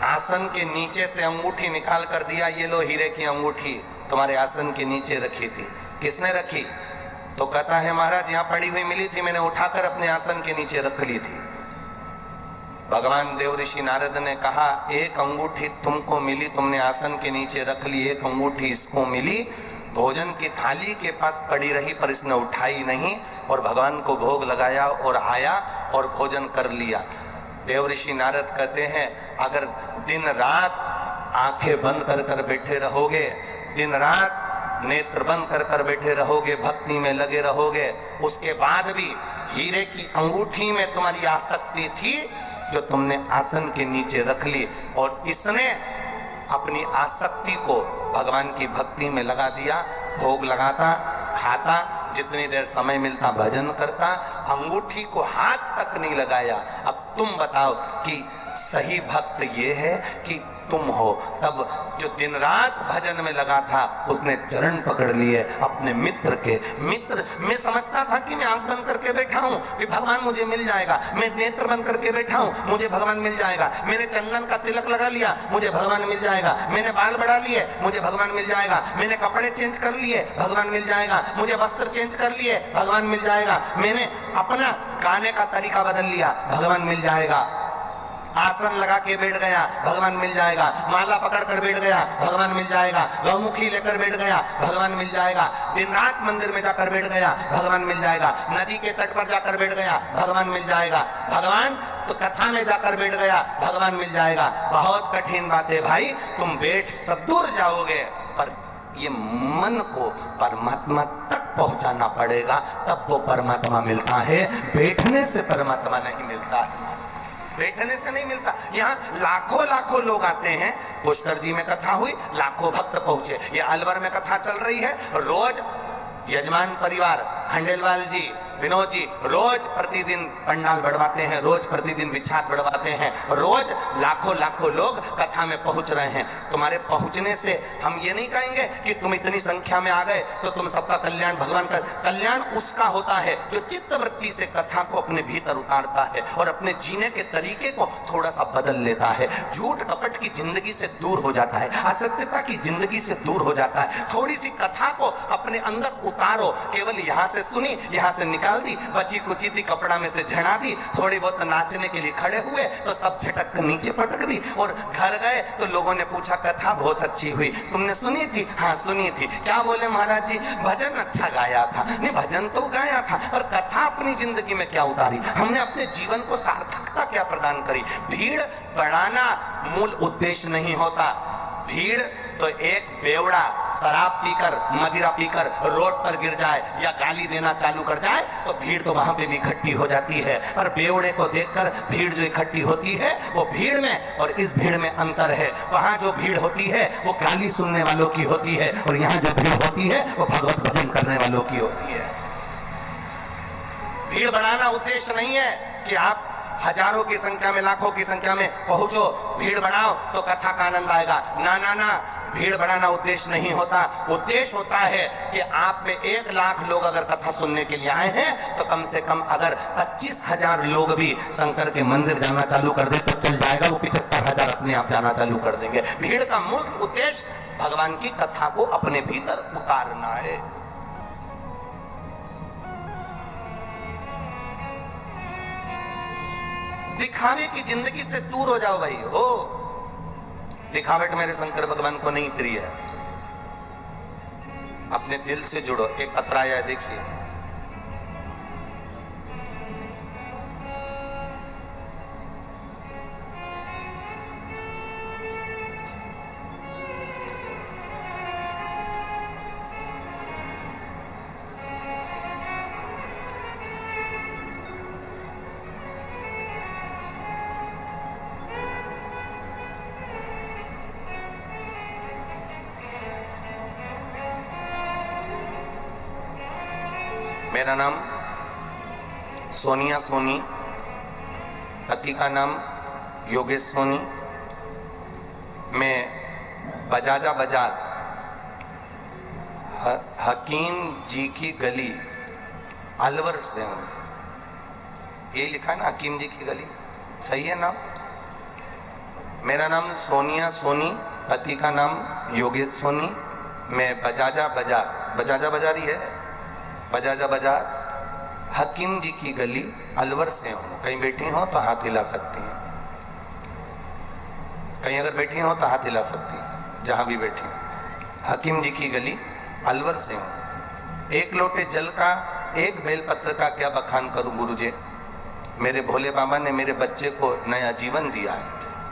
आसन के नीचे से अंगूठी निकाल कर दिया, ये लो हीरे की अंगूठी तुम्हारे आसन के नीचे रखी थी। किसने रखी? तो कहता है महाराज यहाँ पड़ी हुई मिली थी, मैंने उठाकर अपने आसन के नीचे रख ली थी। भगवान देवऋषि नारद ने कहा एक अंगूठी तुमको मिली, तुमने आसन के नीचे रख ली, एक अंगूठी इसको मिली, भोजन की थाली के पास पड़ी रही पर इसने उठाई नहीं, और भगवान को भोग लगाया और आया और भोजन कर लिया। देवऋषि नारद कहते हैं अगर दिन रात आंखें बंद कर कर बैठे रहोगे, दिन रात नेत्र बंद कर कर बैठे रहोगे, भक्ति में लगे रहोगे, उसके बाद भी हीरे की अंगूठी में तुम्हारी आसक्ति थी जो तुमने आसन के नीचे रख ली, और इसने अपनी आसक्ति को भगवान की भक्ति में लगा दिया। भोग लगाता, खाता, जितनी देर समय मिलता भजन करता, अंगूठी को हाथ तक नहीं लगाया। अब तुम बताओ कि सही भक्त ये है कि तुम हो। तब जो दिन रात भजन में लगा था उसने चरण पकड़ लिए अपने मित्र के। मित्र, मैं समझता था कि मैं आंख बंद करके बैठा हूं कि भगवान मुझे मिल जाएगा, मैं नेत्र बंद करके बैठा हूं मुझे भगवान मिल जाएगा, मैंने चंदन का तिलक लगा लिया मुझे भगवान मिल जाएगा, मैंने बाल बढ़ा लिए मुझे भगवान मिल जाएगा, मैंने कपड़े चेंज कर लिए भगवान मिल जाएगा, मुझे वस्त्र चेंज कर लिए भगवान मिल जाएगा, मैंने अपना गाने का तरीका बदल लिया भगवान मिल जाएगा, आसन लगा के बैठ गया भगवान मिल जाएगा, माला पकड़ कर बैठ गया भगवान मिल जाएगा, गौमुखी लेकर बैठ गया भगवान मिल जाएगा, दिन रात मंदिर में जाकर बैठ गया भगवान मिल जाएगा, नदी के तट पर जाकर बैठ गया भगवान मिल जाएगा, भगवान तो कथा में जाकर बैठ गया भगवान मिल जाएगा। बहुत कठिन बात है भाई, तुम बैठ सब दूर जाओगे पर ये मन को परमात्मा तक पहुंचाना पड़ेगा, तब वो परमात्मा मिलता है। बैठने से परमात्मा नहीं मिलता, बैठने से नहीं मिलता। यहाँ लाखों लाखों लोग आते हैं, पुष्कर जी में कथा हुई लाखों भक्त पहुंचे, ये अलवर में कथा चल रही है, रोज यजमान परिवार खंडेलवाल जी, विनोद जी रोज प्रतिदिन पंडाल बढ़वाते हैं, रोज प्रतिदिन बिछात बढ़वाते हैं, रोज लाखों लाखों लोग कथा में पहुंच रहे हैं। तुम्हारे पहुंचने से हम ये नहीं कहेंगे कि तुम इतनी संख्या में आ गए तो तुम सबका कल्याण भगवान कर। कल्याण उसका होता है जो चित्तवृत्ति से कथा को अपने भीतर उतारता है और अपने जीने के तरीके को थोड़ा सा बदल लेता है, झूठ कपट की जिंदगी से दूर हो जाता है, असत्यता की जिंदगी से दूर हो जाता है। थोड़ी सी कथा को अपने अंदर उतारो, केवल यहाँ से सुनी यहाँ से निकाल दी, बची कुची थी कपड़ा में से झड़ा दी, थोड़ी बहुत नाचने के लिए खड़े हुए तो सब झटक कर नीचे पटक दी, और घर गए तो लोगों ने पूछा कथा बहुत अच्छी हुई, तुमने सुनी थी? हाँ सुनी थी। क्या बोले महाराज जी? भजन अच्छा गाया था। नहीं, भजन तो गाया था पर कथा अपनी जिंदगी में क्या उतारी, हमने अपने जीवन को सार्थकता क्या प्रदान करी। भीड़ बढ़ाना मूल उद्देश्य नहीं होता। भीड़ तो एक बेवड़ा शराब पीकर मदिरा पीकर रोड पर गिर जाए या गाली देना चालू कर जाए तो भीड़ तो वहां पे भी इकट्ठी हो जाती है, पर बेवड़े को देखकर भीड़ जो इकट्ठी होती है वो भीड़ में और इस भीड़ में अंतर है। वहां जो भीड़ होती है वो गाली सुनने वालों की होती है और यहाँ जो भीड़ होती है वो भगवत भजन करने वालों की होती है। भीड़ बढ़ाना उद्देश्य नहीं है कि आप हजारों की संख्या में लाखों की संख्या में पहुंचो, भीड़ बढ़ाओ तो कथा का आनंद आएगा। ना ना ना, भीड़ बढ़ाना उद्देश्य नहीं होता। उद्देश्य होता है कि आप में 1 लाख लोग अगर कथा सुनने के लिए आए हैं तो कम से कम अगर 25,000 लोग भी शंकर के मंदिर जाना चालू कर दे तो चल जाएगा, वो 75,000 अपने आप जाना चालू कर देंगे। भीड़ का मूल उद्देश्य भगवान की कथा को अपने भीतर उतारना है। दिखावे की जिंदगी से दूर हो जाओ भाई। हो दिखावट मेरे शंकर भगवान को नहीं प्रिय है। अपने दिल से जुड़ो। एक पत्र आया है, देखिए। मेरा नाम सोनिया सोनी, पति का नाम योगेश सोनी। मैं बजाजा बाजार हकीम जी की गली अलवर से हूँ। ये लिखा है ना, हकीम जी की गली, सही है नाम? मेरा नाम सोनिया सोनी, पति का नाम योगेश सोनी। मैं बजाजा बाजार ही है, बजाजा बाजार हकीम जी की गली अलवर से हूँ। कहीं बैठी हो तो हाथ हिला सकती हैं, कहीं अगर बैठी हो तो हाथ हिला सकती हैं, जहाँ भी बैठी हो। हकीम जी की गली अलवर से हूँ। 1 लोटे जल का 1 बेलपत्र का क्या बखान करूँ गुरुजी। मेरे भोले बाबा ने मेरे बच्चे को नया जीवन दिया है।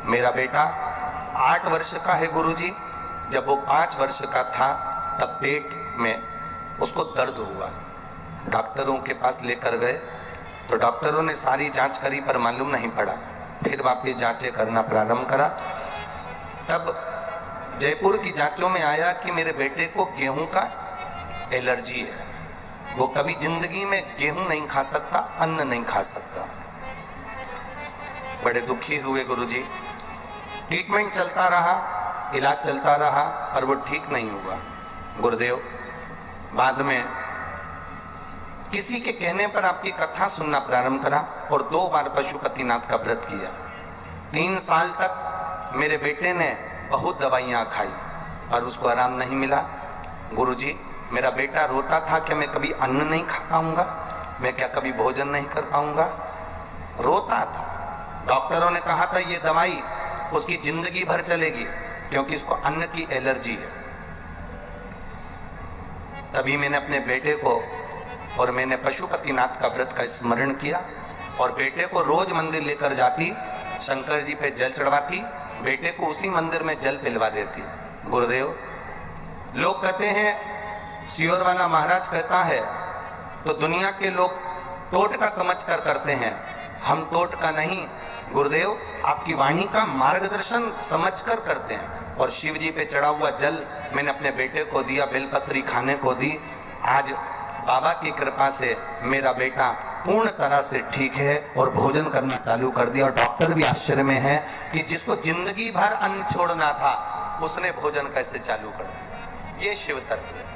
मेरा बेटा 8 वर्ष का है गुरुजी। जब वो 5 वर्ष का था तब पेट में उसको दर्द हुआ। डॉक्टरों के पास लेकर गए तो डॉक्टरों ने सारी जांच करी पर मालूम नहीं पड़ा। फिर वापस जांचें करना प्रारंभ करा। तब जयपुर की जांचों में आया कि मेरे बेटे को गेहूं का एलर्जी है। वो कभी जिंदगी में गेहूं नहीं खा सकता, अन्न नहीं खा सकता। बड़े दुखी हुए गुरुजी। ट्रीटमेंट चलता रहा, इलाज चलता रहा, पर वो ठीक नहीं हुआ। गुरुदेव बाद में किसी के कहने पर आपकी कथा सुनना प्रारंभ करा और 2 बार पशुपतिनाथ का व्रत किया। 3 साल तक मेरे बेटे ने बहुत दवाइयाँ खाई पर उसको आराम नहीं मिला। गुरुजी, मेरा बेटा रोता था कि मैं कभी अन्न नहीं खा पाऊंगा, मैं क्या कभी भोजन नहीं कर पाऊंगा, रोता था। डॉक्टरों ने कहा था ये दवाई उसकी जिंदगी भर चलेगी क्योंकि इसको अन्न की एलर्जी है। तभी मैंने अपने बेटे को और मैंने पशुपतिनाथ का व्रत का स्मरण किया और बेटे को रोज मंदिर लेकर जाती, शंकर जी पे जल चढ़वाती, बेटे को उसी मंदिर में जल पिलवा देती। गुरुदेव, लोग कहते हैं, सियोर वाला महाराज कहता है तो दुनिया के लोग टोटका समझकर करते हैं, हम टोटका नहीं, गुरुदेव आपकी वाणी का मार्गदर्शन समझकर करते हैं। और शिव जी पे चढ़ा हुआ जल मैंने अपने बेटे को दिया, बेलपत्री खाने को दी। आज बाबा की कृपा से मेरा बेटा पूर्ण तरह से ठीक है और भोजन करना चालू कर दिया। और डॉक्टर भी आश्चर्य में है कि जिसको जिंदगी भर अन्न छोड़ना था उसने भोजन कैसे चालू कर दिया। ये शिव तत्व है।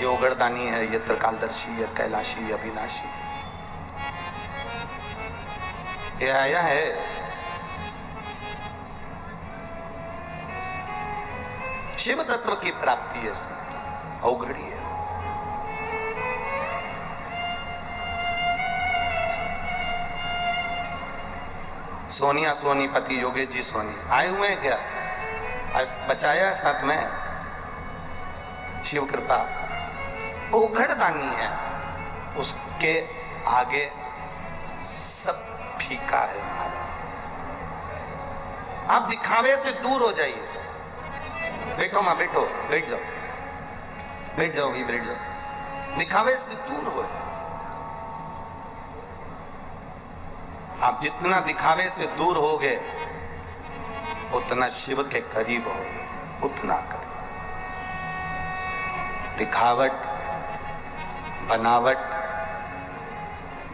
ये उगड़दानी है, ये त्रिकालदर्शी है, कैलाशी, अविनाशी। ये आया है शिव तत्व की प्राप्ति है, इसमें अवघड़ी है। सोनिया सोनीपति योगेश जी सोनी आए हुए हैं क्या? बचाया साथ में, शिव कृपा। उघड़दानी है, उसके आगे सब फीका है महाराज। आप दिखावे से दूर हो जाइए। बैठो मां, बैठो, बैठ जाओ, बैठ जाओ, भी बैठ जाओ। दिखावे से दूर हो जाओ। आप जितना दिखावे से दूर होगे उतना शिव के करीब होगे, उतना करीब। दिखावट, बनावट,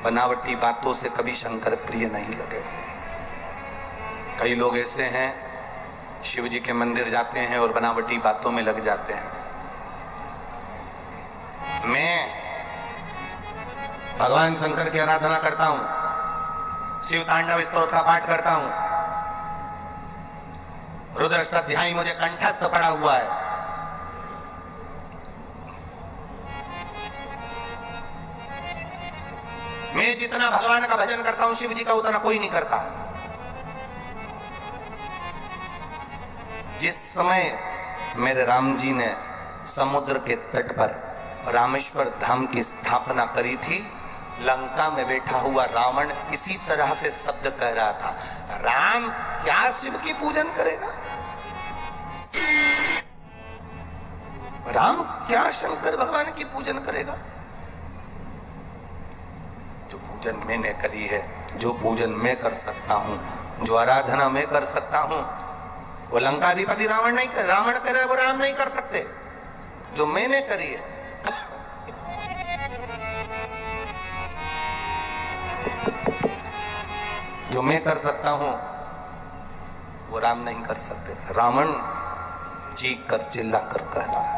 बनावटी बातों से कभी शंकर प्रिय नहीं लगे। कई लोग ऐसे हैं शिव जी के मंदिर जाते हैं और बनावटी बातों में लग जाते हैं। मैं भगवान शंकर की आराधना करता हूं, शिव तांडव स्तोत्र का पाठ करता हूं, रुद्र अष्टाध्यायी मुझे कंठस्थ पड़ा हुआ है। मैं जितना भगवान का भजन करता हूं शिव जी का उतना कोई नहीं करता। जिस समय मेरे राम जी ने समुद्र के तट पर रामेश्वर धाम की स्थापना करी थी, लंका में बैठा हुआ रावण इसी तरह से शब्द कह रहा था, राम क्या शिव की पूजन करेगा, राम क्या शंकर भगवान की पूजन करेगा। जो पूजन मैंने करी है, जो पूजन मैं कर सकता हूं, जो आराधना मैं कर सकता हूं, वो लंकाधिपति रावण नहीं कर, रावण करे वो राम नहीं कर सकते। जो मैंने करी है, जो मैं कर सकता हूं वो राम नहीं कर सकते। रावण चीख कर चिल्ला कर कह रहा है।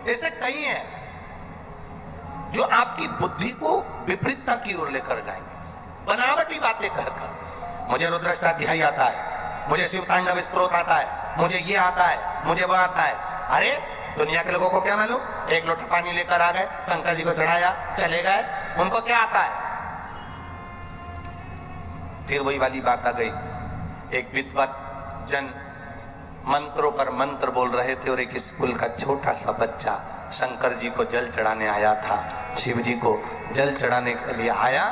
ऐसे कई हैं जो आपकी बुद्धि को विपरीतता की ओर लेकर जाएंगे, बनावटी बातें कहकर। मुझे रुद्राष्टाध्यायी आता है, मुझे शिव तांडव स्तोत्र आता है, मुझे ये आता है, मुझे वो आता है। अरे दुनिया के लोगों को क्या मालूम, एक लोटा पानी लेकर आ गए, शंकर जी को चढ़ाया, चले गए, उनको क्या आता है। फिर वही वाली बात आ गई, एक विद्वत जन मंत्रों पर मंत्र बोल रहे थे और एक स्कूल का छोटा सा बच्चा शंकर जी को जल चढ़ाने आया था। शिव जी को जल चढ़ाने के लिए आया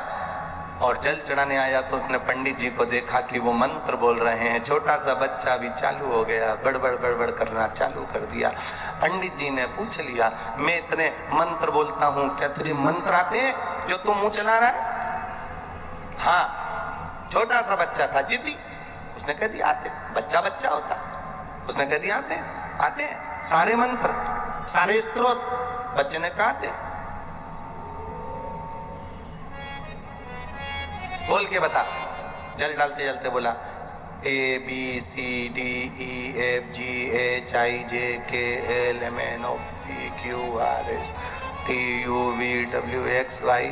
और जल चढ़ाने आया तो उसने पंडित जी को देखा कि वो मंत्र बोल रहे हैं। छोटा सा बच्चा भी चालू हो गया, बड़बड़ बड़बड़ करना चालू कर दिया। पंडित जी ने पूछ लिया, मैं इतने मंत्र बोलता हूँ, क्या तुझे मंत्र आते हैं जो तू मुंह चला रहा है? हाँ, छोटा सा बच्चा था, जिद्दी। उसने कह दिया आते, बच्चा बच्चा होता। उसने कह दिया आते हैं, आते हैं सारे मंत्र, सारे स्तोत्र। बच्चे ने कहा आते। बोल के बता। जल डालते जलते बोला ABCDEFGHIJKLMNOPQRSTUVWXY।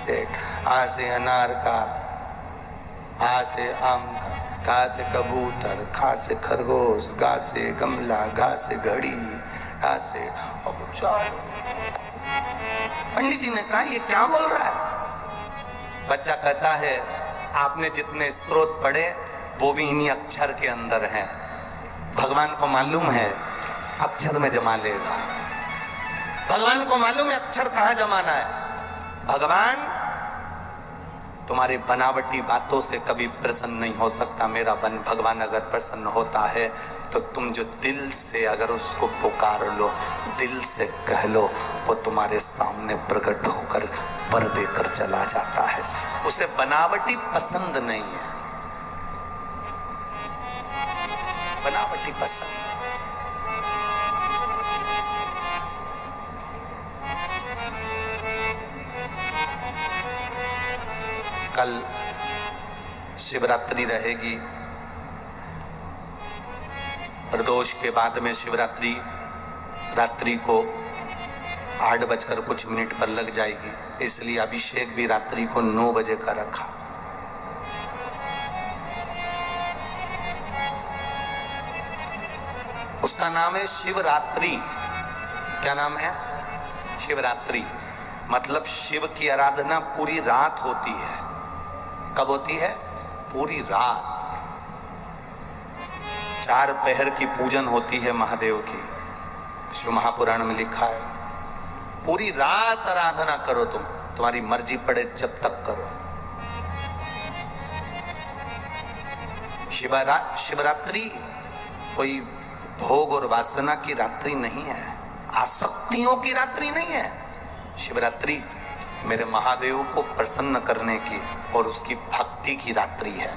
देख, आ से अनार का, आ से आम का से कबूतर, खा से खरगोश, गा से गमला, घा से घड़ी, आ से पंडित जी ने कहा ये क्या बोल रहा है? बच्चा कहता है आपने जितने स्तोत्र पढ़े वो भी इन्हीं अक्षर के अंदर हैं। भगवान को मालूम है अक्षर में जमा लेगा। भगवान को मालूम है अक्षर कहाँ जमाना है। भगवान तुम्हारे बनावटी बातों से कभी प्रसन्न नहीं हो सकता। मेरा भगवान अगर प्रसन्न होता है तो तुम जो दिल से अगर उसको पुकार लो, दिल से कह लो, वो तुम्हारे सामने प्रकट होकर वर देकर चला जाता है। उसे बनावटी पसंद नहीं है, बनावटी पसंद। कल शिवरात्रि रहेगी, प्रदोष के बाद में शिवरात्रि रात्रि को 8:00 पर लग जाएगी, इसलिए अभिषेक भी रात्रि को 9 बजे का रखा। उसका नाम है शिवरात्रि। क्या नाम है? शिवरात्रि। मतलब शिव की आराधना पूरी रात होती है। कब होती है? पूरी रात। 4 पहर की पूजन होती है महादेव की, शिव महापुराण में लिखा है। पूरी रात आराधना करो तुम, तुम्हारी मर्जी पड़े जब तक करो। शिवरात्रि कोई भोग और वासना की रात्रि नहीं है, आसक्तियों की रात्रि नहीं है। शिवरात्रि मेरे महादेव को प्रसन्न करने की और उसकी भक्ति की रात्रि है।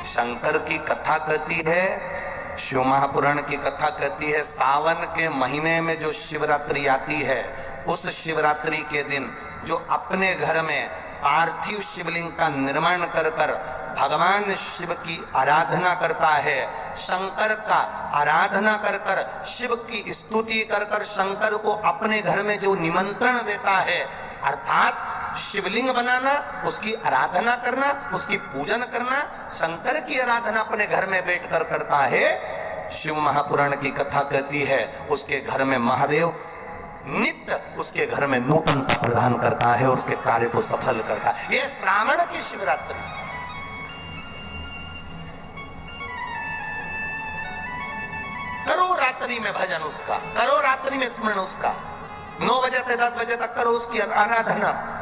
शंकर की कथा कहती है, शिव महापुराण की कथा कहती है, सावन के महीने में जो शिवरात्रि आती है, उस शिवरात्रि के दिन जो अपने घर में पार्थिव शिवलिंग का निर्माण कर कर भगवान शिव की आराधना करता है, शंकर का आराधना कर कर, शिव की स्तुति कर कर शंकर को अपने घर में जो निमंत्रण देता है, अर्थात शिवलिंग बनाना, उसकी आराधना करना, उसकी पूजन करना, शंकर की आराधना अपने घर में बैठकर करता है। शिव महापुराण की कथा कहती है उसके घर में महादेव नित्य उसके घर में नूतनता प्रदान करता है, उसके कार्य को सफल करता है। यह श्रावण की शिवरात्रि। करो रात्रि में भजन उसका, करो रात्रि में स्मरण उसका, 9 बजे से 10 बजे तक करो उसकी आराधना।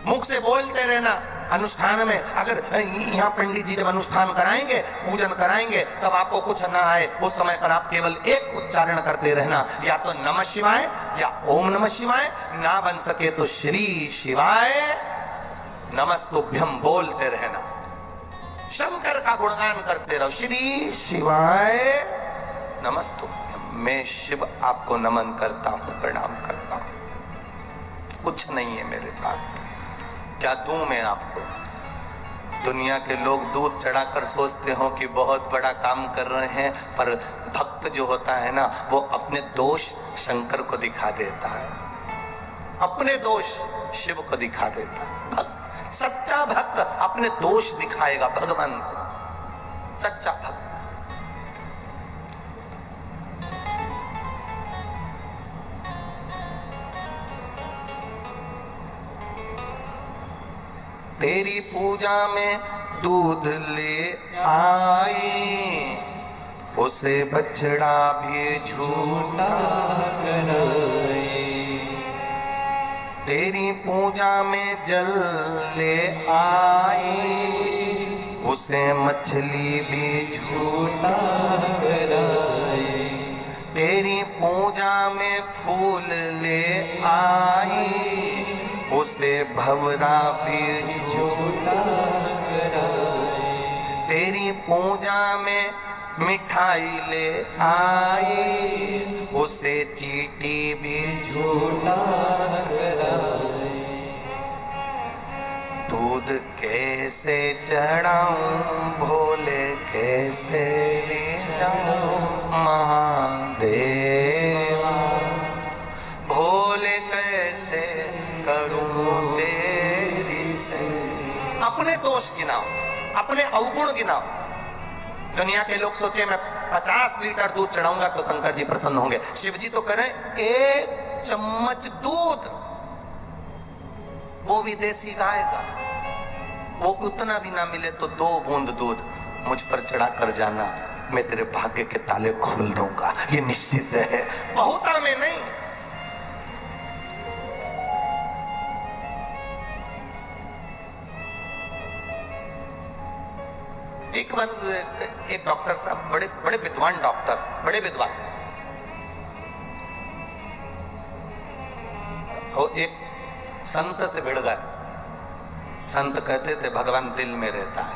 मुख से बोलते रहना। अनुष्ठान में अगर यहाँ पंडित जी जब अनुष्ठान कराएंगे, पूजन कराएंगे, तब आपको कुछ ना आए, उस समय पर आप केवल एक उच्चारण करते रहना, या तो नमः शिवाय या ओम नमः शिवाय, ना बन सके तो श्री शिवाय नमस्तुभ्यम बोलते रहना। शंकर का गुणगान करते रहो, श्री शिवाय नमस्तुभ्यम। मैं शिव आपको नमन करता हूँ, प्रणाम करता हूँ। कुछ नहीं है मेरे पास, क्या दूं मैं आपको? दुनिया के लोग दूध चढ़ाकर सोचते हो कि बहुत बड़ा काम कर रहे हैं, पर भक्त जो होता है ना, वो अपने दोष शंकर को दिखा देता है, अपने दोष शिव को दिखा देता है। सच्चा भक्त अपने दोष दिखाएगा भगवान को, सच्चा भक्त। तेरी पूजा में दूध ले आई, उसे बछड़ा भी झूठा कराए। तेरी पूजा में जल ले आई, उसे मछली भी झूठा कराए। तेरी पूजा में फूल ले आई, उसे भंवरा भी झूठा कराए। तेरी पूजा में मिठाई ले आई, उसे चींटी भी झूठा कराए। कैसे चढ़ाऊं भोले कैसे ले जाऊं महादेवा, भोले कैसे करूं तेरी से। अपने दोष गिनाओ, अपने अवगुण गिनाओ। दुनिया के लोग सोचे मैं 50 लीटर दूध चढ़ाऊंगा तो शंकर जी प्रसन्न होंगे। शिव जी तो करें 1 चम्मच दूध, वो भी देसी गाय का, वो उतना भी ना मिले तो 2 बूंद दूध मुझ पर चढ़ा कर जाना, मैं तेरे भाग्य के ताले खोल दूंगा, ये निश्चित है, बहुता में नहीं। एक बार एक डॉक्टर साहब, बड़े बड़े विद्वान डॉक्टर, बड़े विद्वान, वो एक संत से भिड़ गए। संत कहते थे भगवान दिल में रहता है।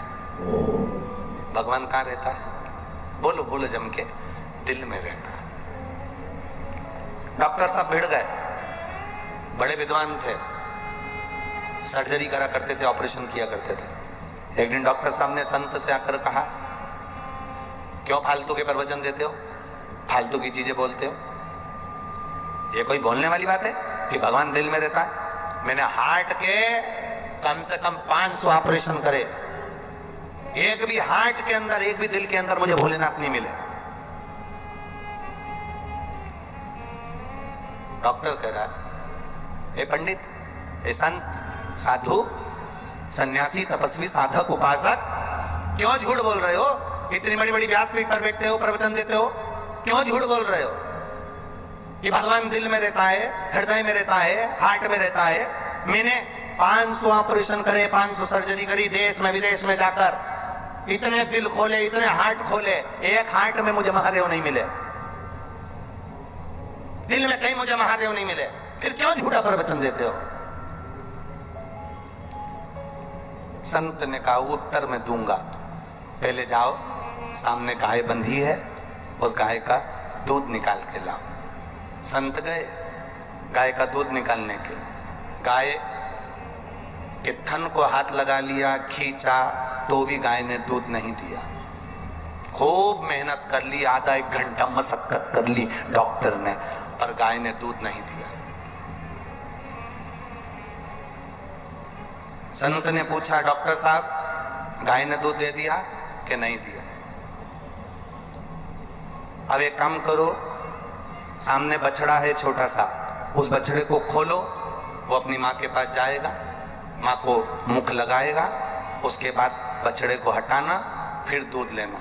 भगवान कहाँ रहता है? बोलो बोलो जम के, दिल में रहता है। डॉक्टर साहब भिड़ गए, बड़े विद्वान थे, सर्जरी करा करते थे, ऑपरेशन किया करते थे। एक दिन डॉक्टर साहब ने संत से आकर कहा, क्यों फालतू के प्रवचन देते हो, फालतू की चीजें बोलते हो? ये कोई बोलने वाली बात है कि भगवान दिल में रहता है? मैंने हार्ट के कम से कम 500 ऑपरेशन करे, एक भी हार्ट के अंदर, एक भी दिल के अंदर मुझे भोलेनाथ नहीं मिले। डॉक्टर कह रहा है, ए पंडित, ए संत, साधु, सन्यासी, तपस्वी, साधक, उपासक, क्यों झूठ बोल रहे हो? इतनी बड़ी बड़ी व्यासपीठ पर बैठते हो, प्रवचन देते हो, क्यों झूठ बोल रहे हो कि भगवान दिल में रहता है, हृदय में रहता है, हार्ट में रहता है? मैंने 500 ऑपरेशन करे, 500 सर्जरी करी, देश में विदेश में जाकर, इतने दिल खोले, इतने हार्ट खोले, एक हार्ट में मुझे महादेव नहीं मिले, दिल में कहीं मुझे महादेव नहीं मिले, फिर क्यों झूठा प्रवचन देते हो? संत ने कहा, उत्तर में दूंगा, पहले जाओ, सामने गाय बंधी है, उस गाय का दूध निकाल के लाओ। संत गए गाय का दूध निकालने के लिए, गाय के थन को हाथ लगा लिया, खींचा, तो भी गाय ने दूध नहीं दिया। खूब मेहनत कर ली, आधा 1 घंटा मशक्कत कर ली डॉक्टर ने, पर गाय ने दूध नहीं दिया। संत ने पूछा, डॉक्टर साहब गाय ने दूध दे दिया कि नहीं दिया? अब एक काम करो, सामने बछड़ा है छोटा सा, उस बछड़े को खोलो, वो अपनी माँ के पास जाएगा, माँ को मुख लगाएगा, उसके बाद बछड़े को हटाना, फिर दूध लेना।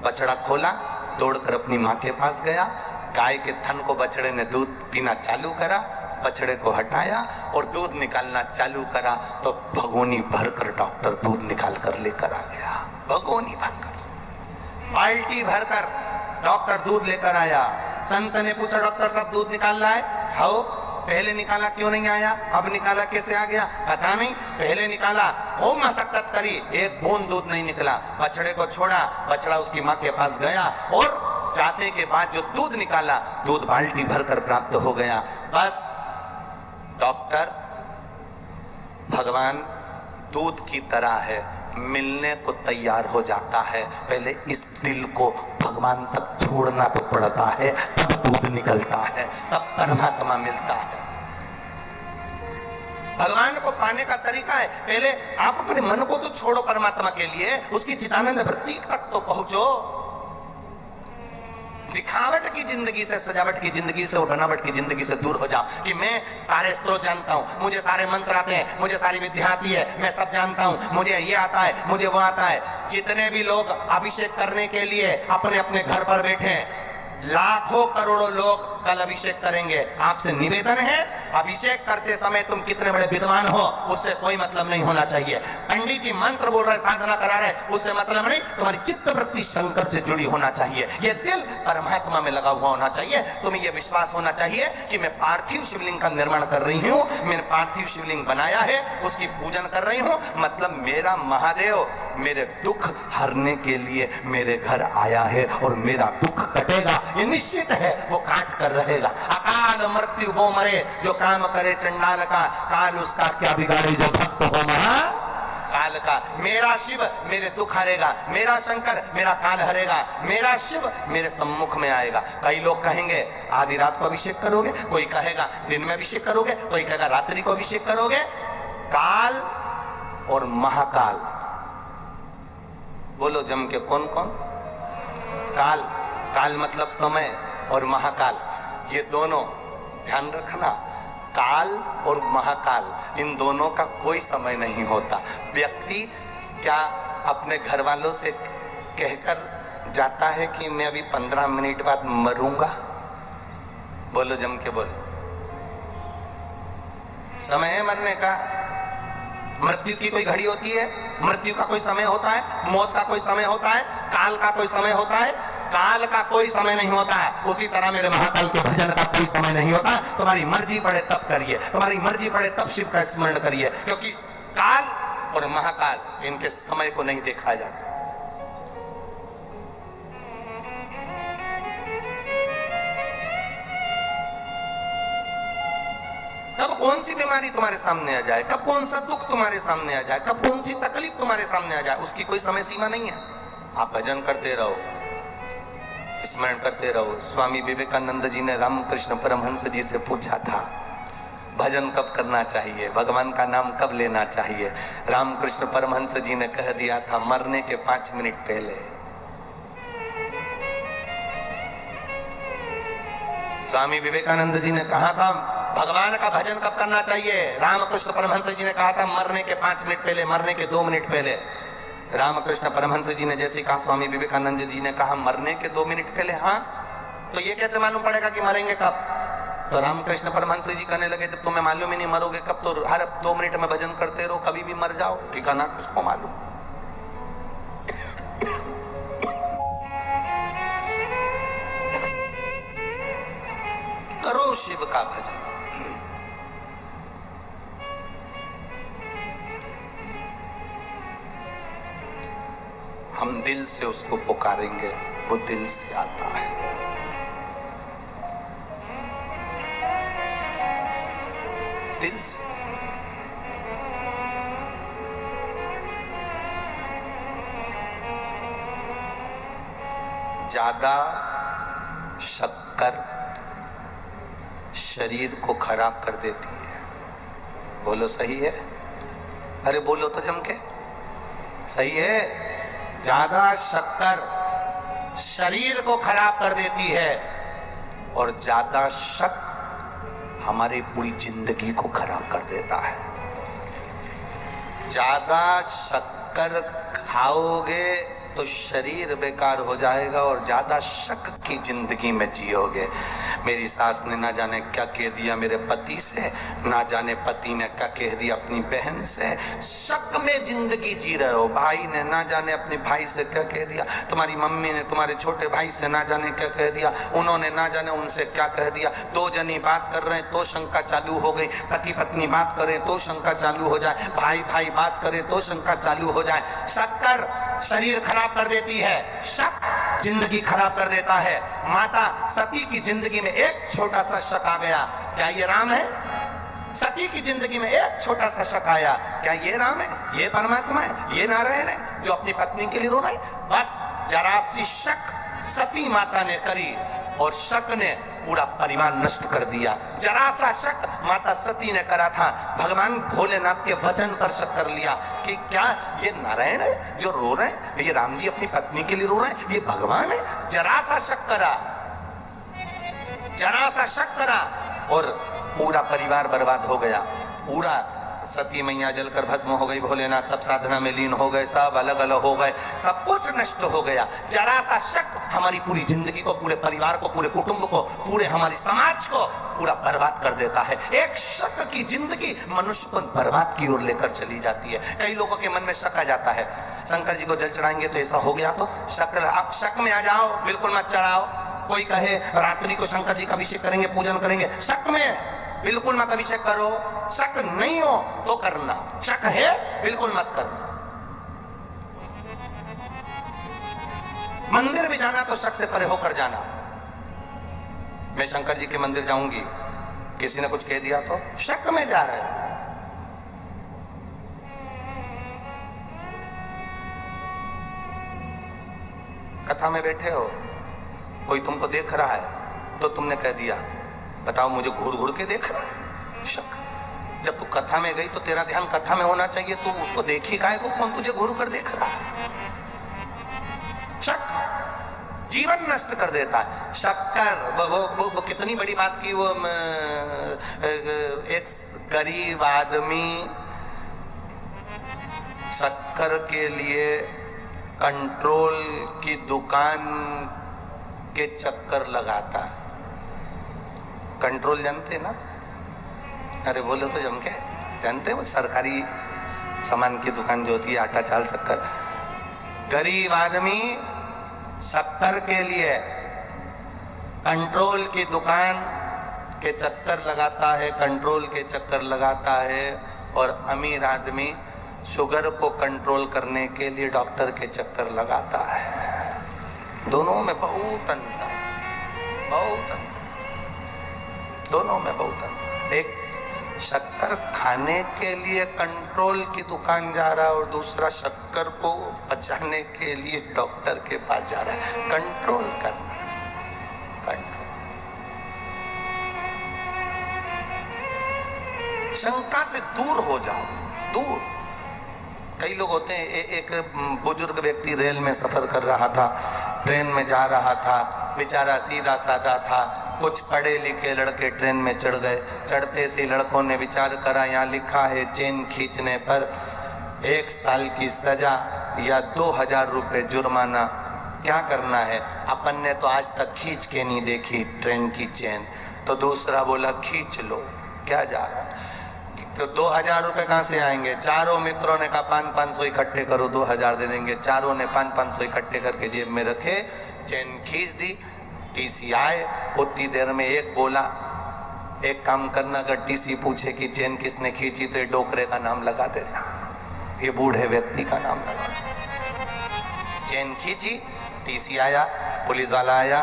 बछड़ा खोला, दौड़कर अपनी माँ के पास गया, गाय के थन को बछड़े ने दूध पीना चालू करा, बछड़े को हटाया और दूध निकालना चालू करा, तो भगोनी भरकर डॉक्टर दूध निकाल कर लेकर आ गया। भगोनी भरकर, बाल्टी भरकर डॉक्टर दूध लेकर आया। संत ने पूछा, डॉक्टर साहब दूध निकालना है? हाँ। पहले निकाला क्यों नहीं आया, अब निकाला कैसे आ गया? पता नहीं, पहले निकाला, खूब मशक्कत करी, 1 बूंद दूध नहीं निकला। बछड़े को छोड़ा, बछड़ा उसकी माँ के पास गया और जाते के बाद जो दूध निकाला, दूध बाल्टी भरकर प्राप्त हो गया। बस डॉक्टर, भगवान दूध की तरह है, मिलने को तैयार हो जाता है, पहले इस दिल को भगवान तक छोड़ना तो पड़ता है, तब दूध निकलता है, तब परमात्मा मिलता है। भगवान को पाने का तरीका है, पहले आप अपने मन को तो छोड़ो परमात्मा के लिए, उसकी चिदानंद वृत्ति तक तो पहुंचो। दिखावट की जिंदगी से, सजावट की जिंदगी से और बनावट की जिंदगी से दूर हो जाओ कि मैं सारे स्त्रोत जानता हूं, मुझे सारे मंत्र आते हैं, मुझे सारी विद्या आती है, मैं सब जानता हूं, मुझे ये आता है, मुझे वो आता है। जितने भी लोग अभिषेक करने के लिए अपने अपने घर पर बैठे हैं, लाखों करोड़ों लोग कल अभिषेक करेंगे, आपसे निवेदन है, अभिषेक करते समय तुम कितने बड़े विद्वान हो उससे कोई मतलब नहीं होना चाहिए। पंडित जी मंत्र बोल रहे, साधना करा रहे, उससे मतलब नहीं, तुम्हारी चित्त वृत्ति शंकर से जुड़ी होना चाहिए, ये दिल परमात्मा में लगा हुआ होना चाहिए। तुम्हें ये विश्वास होना चाहिए कि मैं पार्थिव शिवलिंग का निर्माण कर रही हूँ, मैंने पार्थिव शिवलिंग बनाया है, उसकी पूजन कर रही हूँ, मतलब मेरा महादेव मेरे दुख हरने के लिए मेरे घर आया है और मेरा दुख कटेगा, ये निश्चित है, वो काट कर रहेगा। अकाल मृत्यु वो मरे जो काम करे चंडाल का, काल उसका क्या बिगाड़े जो भक्त हो महा काल का। मेरा शिव मेरे दुख हरेगा, मेरा शंकर मेरा काल हरेगा, मेरा शिव मेरे सम्मुख में आएगा। कई लोग कहेंगे आधी रात को अभिषेक करोगे, कोई कहेगा दिन में अभिषेक करोगे, कोई कहेगा रात्रि को अभिषेक करोगे। काल और महाकाल बोलो जम के, कौन कौन? काल, काल मतलब समय, और महाकाल, ये दोनों ध्यान रखना। काल और महाकाल, इन दोनों का कोई समय नहीं होता। व्यक्ति क्या अपने घर वालों से कहकर जाता है कि मैं अभी 15 मिनट बाद मरूंगा? बोलो जम के बोलो। समय है मरने का। मृत्यु की कोई घड़ी होती है? मृत्यु का कोई समय होता है? मौत का कोई समय होता है? काल का कोई समय होता है? काल का कोई समय नहीं होता है। उसी तरह मेरे महाकाल के भजन का कोई समय नहीं होता। तुम्हारी मर्जी पड़े तब करिए, तुम्हारी मर्जी पड़े तब शिव का स्मरण करिए, क्योंकि काल और महाकाल इनके समय को नहीं देखा जाता। कब कौन सी बीमारी तुम्हारे सामने आ जाए, कब कौन सा दुख तुम्हारे सामने आ जाए, कब कौन सी तकलीफ तुम्हारे सामने आ जाए, उसकी कोई समय सीमा नहीं है। आप भजन करते रहो, स्मरण करते रहो। स्वामी विवेकानंद जी ने रामकृष्ण परमहंस जी से पूछा था भजन कब करना चाहिए, भगवान का नाम कब लेना चाहिए। रामकृष्ण परमहंस जी ने कह दिया था मरने के 5 मिनट पहले। स्वामी विवेकानंद जी ने कहा था भगवान का भजन कब करना चाहिए। रामकृष्ण परमहंस जी ने कहा था मरने के 5 मिनट पहले, मरने के 2 मिनट पहले। रामकृष्ण परमहंस जी ने जैसे कहा, स्वामी विवेकानंद जी ने कहा मरने के 2 मिनट पहले। हाँ, तो ये कैसे मालूम पड़ेगा कि मरेंगे कब? तो रामकृष्ण परमहंस जी कहने लगे जब तुम्हें मालूम ही नहीं मरोगे कब, तो हर 2 मिनट में भजन करते रहो, कभी भी मर जाओ, ठिकाना किसको मालूम। करो शिव का भजन। हम दिल से उसको पुकारेंगे, वो दिल से आता है। दिल से। ज्यादा शक्कर शरीर को खराब कर देती है। बोलो सही है? अरे बोलो तो जम के, सही है? ज्यादा शक्कर शरीर को खराब कर देती है, और ज्यादा शक हमारी पूरी जिंदगी को खराब कर देता है। ज्यादा शक्कर खाओगे तो शरीर बेकार हो जाएगा, और ज्यादा शक की जिंदगी में जियोगे। मेरी सास ने ना जाने क्या कह दिया मेरे पति से, ना जाने पति ने क्या कह दिया अपनी बहन से। शक में जिंदगी जी रहे हो। भाई ने ना जाने अपने भाई से क्या कह दिया, तुम्हारी मम्मी ने तुम्हारे छोटे भाई से ना जाने क्या कह दिया, उन्होंने ना जाने उनसे क्या कह दिया। 2 जनी बात कर रहे हैं तो शंका चालू हो गई, पति पत्नी बात करे तो शंका चालू हो जाए, भाई भाई बात करे तो शंका चालू हो जाए। शक्कर शरीर खराब कर देती है, शक जिंदगी खराब कर देता है। माता सती की जिंदगी में एक छोटा सा शक आ गया, क्या ये राम है? सती की जिंदगी में एक छोटा सा शक आया, क्या ये राम है, ये परमात्मा है, ये नारायण है जो अपनी पत्नी के लिए रो रही? बस जरा सी शक सती माता ने करी और शक ने पूरा परिवार नष्ट कर दिया। जरा सा शक माता सती ने करा था, भगवान भोलेनाथ के वचन पर शक कर लिया कि क्या ये नारायण है जो रो रहे हैं, ये राम जी अपनी पत्नी के लिए रो रहे हैं, ये भगवान है। जरा सा शक करा, जरा सा शक करा और पूरा परिवार बर्बाद हो गया। पूरा सती मैया जलकर भस्म हो गई, भोलेनाथ तब साधना में लीन हो गए, सब अलग अलग हो गए, सब कुछ नष्ट हो गया। जरा सा शक हमारी पूरी जिंदगी को, पूरे परिवार को, पूरे कुटुंब को, पूरे हमारी समाज को पूरा बर्बाद कर देता है। एक शक की जिंदगी मनुष्य को बर्बाद की ओर लेकर चली जाती है। कई लोगों के मन में शक आ जाता है, शंकर जी को जल चढ़ाएंगे तो ऐसा हो गया, तो शक, आप शक में आ जाओ, बिल्कुल मत चढ़ाओ। कोई कहे रात्रि को शंकर जी का अभिषेक करेंगे, पूजन करेंगे, शक में बिल्कुल मत अभिषेक करो। शक नहीं हो तो करना, शक है बिल्कुल मत करना। मंदिर भी जाना तो शक से परे होकर जाना। मैं शंकर जी के मंदिर जाऊंगी, किसी ने कुछ कह दिया तो शक में जा रहे हैं। कथा में बैठे हो, कोई तुमको देख रहा है तो तुमने कह दिया बताओ मुझे घूर घूर के देख रहा है। शक। जब तू कथा में गई तो तेरा ध्यान कथा में होना चाहिए, तू उसको देखी काहे को, कौन तुझे घूर कर देख रहा है। शक जीवन नष्ट कर देता है। शक्कर वो कितनी बड़ी बात की। वो एक गरीब आदमी शक्कर के लिए कंट्रोल की दुकान के चक्कर लगाता। कंट्रोल जानते ना? अरे बोलो तो जम के जानते, वो सरकारी सामान की दुकान जो होती है, आटा चाल शक्कर। गरीब आदमी शक्कर के लिए कंट्रोल की दुकान के चक्कर लगाता है, कंट्रोल के चक्कर लगाता है। और अमीर आदमी शुगर को कंट्रोल करने के लिए डॉक्टर के चक्कर लगाता है। दोनों में बहुत अंतर, बहुत अंतर, दोनों में बहुत अंतर। एक शक्कर खाने के लिए कंट्रोल की दुकान जा रहा है और दूसरा शक्कर को पचाने के लिए डॉक्टर के पास जा रहा है। कंट्रोल करना, कंट्रोल। शंका से दूर हो जाओ, दूर। कई लोग होते हैं, एक बुजुर्ग व्यक्ति रेल में सफर कर रहा था, ट्रेन में जा रहा था, बेचारा सीधा साधा था। कुछ पढ़े लिखे लड़के ट्रेन में चढ़ गए। चढ़ते से लड़कों ने विचार करा, यहाँ लिखा है चेन खींचने पर 1 साल की सजा या 2000 रुपये जुर्माना। क्या करना है? अपन ने तो आज तक खींच के नहीं देखी ट्रेन की चेन। तो दूसरा बोला खींच लो, क्या जा रहा है। तो 2000 रुपये कहाँ से आएंगे? चारों मित्रों ने कहा 500 इकट्ठे करो, 2000 दे देंगे। चारों ने 500 इकट्ठे करके जेब में रखे, चेन खींच दी। टीसी आए, उतनी देर में एक बोला, एक काम करना, अगर टीसी पूछे कि चेन किसने खींची तो ये डोकरे का नाम लगा देना, ये बूढ़े व्यक्ति का नाम लगा देना। चेन खींची, टीसी आया, पुलिस वाला आया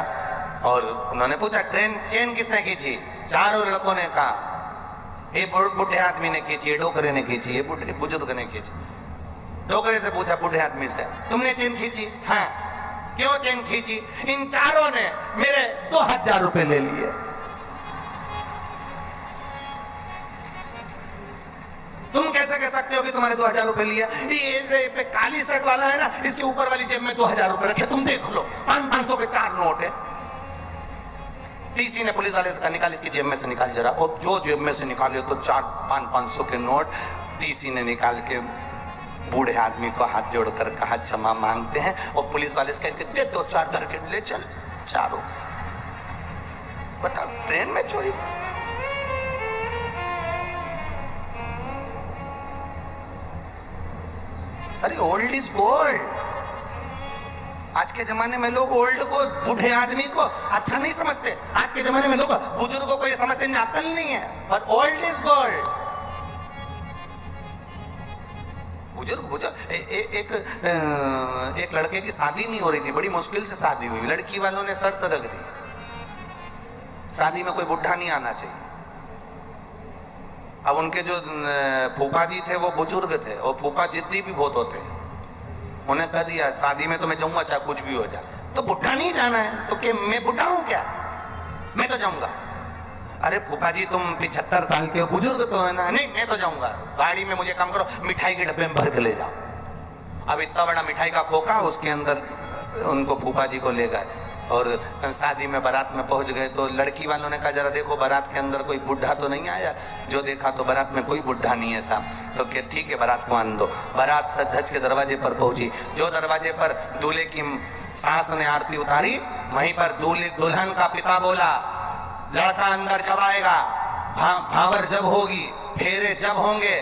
और उन्होंने पूछा ट्रेन चेन किसने खींची? चारों लड़कों ने कहा ये बूढ़े आदमी ने खींची, ये डोकरे ने खींची, ये बूढ़े बुजुर्ग ने खींची। डोकरे से पूछा बूढ़े आदमी से, तुमने चेन खींची? हाँ। क्यों चेन खींची? इन चारों ने मेरे 2000 रुपए ले लिए। तुम कैसे कह सकते हो कि तुम्हारे 2000 रुपए लिए? ये काली शर्ट वाला है ना, इसके ऊपर वाली जेब में 2000 रुपए रखे, तुम देख लो, 500 के 4 नोट है। टीसी ने पुलिस वाले से कहा निकाल, इसकी जेब में से निकाल जरा। और जो जेब में से निकाले तो 500 के नोट टीसी ने निकाल के बूढ़े आदमी को हाथ जोड़कर कहा क्षमा मांगते हैं। और पुलिस वाले से कहते दे 2-4 धर के ले चल चारों। बताओ ट्रेन में चोरी। अरे ओल्ड इज गोल्ड। आज के जमाने में लोग ओल्ड को, बूढ़े आदमी को अच्छा नहीं समझते। आज के जमाने में लोग बुजुर्गों को ये समझते हैं अक्ल नहीं है, पर ओल्ड इज गोल्ड। बुजुर्ग एक लड़के की शादी नहीं हो रही थी, बड़ी मुश्किल से शादी हुई। लड़की वालों ने शर्त रख दी, शादी में कोई बुढ़ा नहीं आना चाहिए। अब उनके जो फूफा जी थे वो बुजुर्ग थे और फूफा जिद्दी भी बहुत होते। उन्हें कह दिया शादी में तो मैं जाऊंगा चाहे कुछ भी हो जाए, तो बुढ़ा नहीं जाना है। तो क्या मैं बुढ़ा हूं क्या? मैं तो जाऊंगा। अरे फूफा जी तुम 75 साल के हो, बुजुर्ग तो है ना। नहीं मैं तो जाऊंगा। गाड़ी में मुझे काम करो, मिठाई के डब्बे में भर के ले जाओ। अब इतना बड़ा मिठाई का खोखा, उसके अंदर उनको फूफा जी को ले गए और शादी में बारात में पहुंच गए। तो लड़की वालों ने कहा जरा देखो बारात के अंदर कोई बुढ़ा तो नहीं आया। जो देखा तो बारात में कोई बुढ़ा नहीं है साहब। तो क्या ठीक है बारात को आने दो। बारात सज के दरवाजे पर पहुंची। जो दरवाजे पर दूल्हे की सास ने आरती उतारी, वहीं पर दुल्हन का पिता बोला लड़का अंदर जब आएगा, भावर जब होगी, फेरे जब होंगे,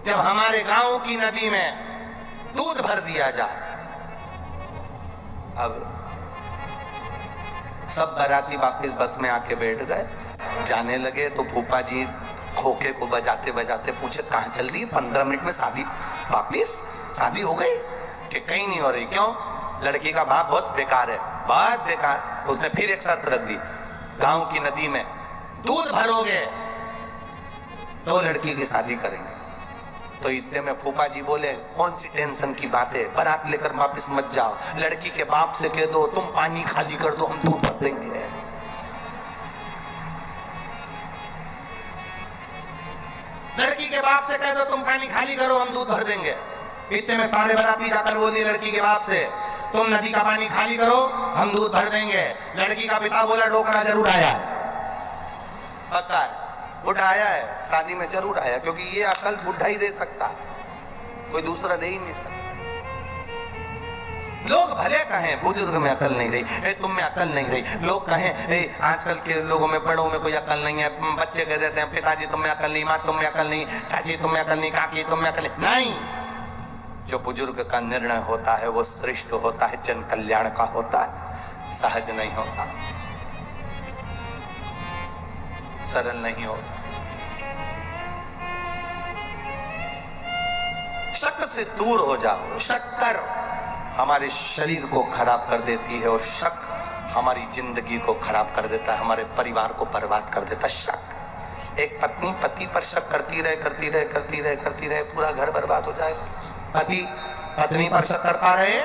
जब हमारे गांव की नदी में दूध भर दिया जाए। अब सब बाराती वापिस बस में आके बैठ गए। जाने लगे तो फूफा जी खोखे को बजाते बजाते पूछे कहाँ चल रही? 15 मिनट में शादी वापिस? शादी हो गई? कि कहीं नहीं हो रही। क्यों? लड़की का बाप बहुत बेकार है, बहुत बेकार। उसने फिर एक शर्त रख दी, गांव की नदी में दूध भरोगे तो लड़की की शादी करेंगे। तो इतने में फूफा जी बोले, कौन सी टेंशन की बात है, बारात लेकर वापस मत जाओ, लड़की के बाप से कह दो तुम पानी खाली कर दो, हम दूध भर देंगे। लड़की के बाप से कह दो तुम पानी खाली करो, हम दूध भर देंगे। इतने में सारे बाराती जाकर बोली लड़की के बाप से, तुम नदी का पानी खाली करो, हम दूध भर देंगे। लड़की का पिता बोला डोकरा जरूर आया है, पक्का है, बुढ़ा आया है, शादी में जरूर आया, क्योंकि ये अकल बुढ़ा ही दे सकता, कोई दूसरा दे ही नहीं सकता। लोग भले कहें बुजुर्ग में अकल नहीं रही, तुम में अकल नहीं रही, लोग कहें आजकल के लोगों में बड़ों में कोई अकल नहीं है, बच्चे कह देते हैं पिताजी तुम में अकल नहीं, माँ तुम में अकल नहीं, चाची तुम में अकल नहीं, काकी तुम में अकल नहीं। जो बुजुर्ग का निर्णय होता है वो श्रेष्ठ होता है, जन कल्याण का होता है, सहज नहीं होता, सरल नहीं होता। शक से दूर हो जाओ। शक्कर हमारे शरीर को खराब कर देती है और शक हमारी जिंदगी को खराब कर देता है, हमारे परिवार को बर्बाद कर देता है। शक, एक पत्नी पति पर शक करती रहे, पूरा घर बर्बाद हो जाएगा। पति पत्नी पर शक करता रहे,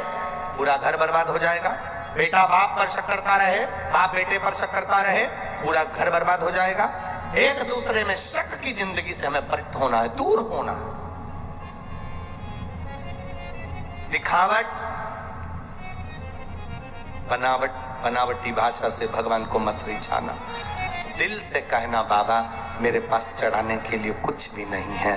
पूरा घर बर्बाद हो जाएगा। बेटा बाप पर शक करता रहे, बाप बेटे पर शक करता रहे, पूरा घर बर्बाद हो जाएगा। एक दूसरे में शक की जिंदगी से हमें परित होना है, दूर होना है। दिखावट, बनावटी भाषा से भगवान को मत रिझाना। दिल से कहना बाबा मेरे पास चढ़ाने के लिए कुछ भी नहीं है,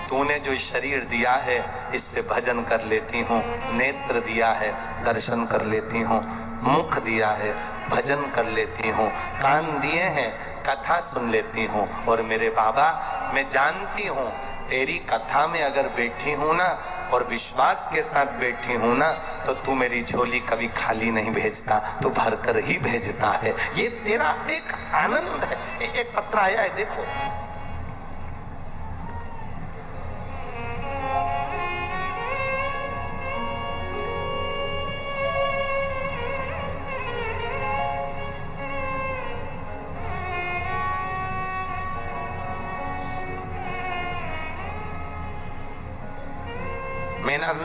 तूने जो शरीर दिया है इससे भजन कर लेती हूँ, नेत्र दिया है दर्शन कर लेती हूँ, मुख दिया है भजन कर लेती हूँ, कान दिए हैं कथा सुन लेती हूँ। और मेरे बाबा मैं जानती हूँ तेरी कथा में अगर बैठी हूँ ना और विश्वास के साथ बैठी हूँ ना, तो तू मेरी झोली कभी खाली नहीं भेजता, तू भर कर ही भेजता है। ये तेरा एक आनंद है। एक पत्र आया है देखो,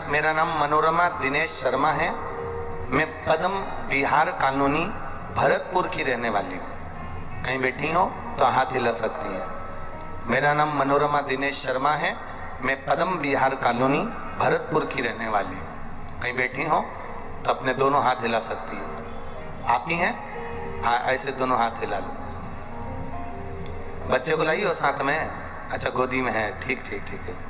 मेरा नाम मनोरमा दिनेश शर्मा है, मैं पदम बिहार कॉलोनी भरतपुर की रहने वाली हूँ। कहीं बैठी हो तो हाथ हिला सकती है। मेरा नाम मनोरमा दिनेश शर्मा है, मैं पदम बिहार कॉलोनी भरतपुर की रहने वाली हूँ। कहीं बैठी हो तो अपने दोनों हाथ हिला सकती है। आप ही हैं? हाँ, ऐसे दोनों हाथ हिला लो। बच्चे को लाई हो साथ में? अच्छा, गोदी में है, ठीक है।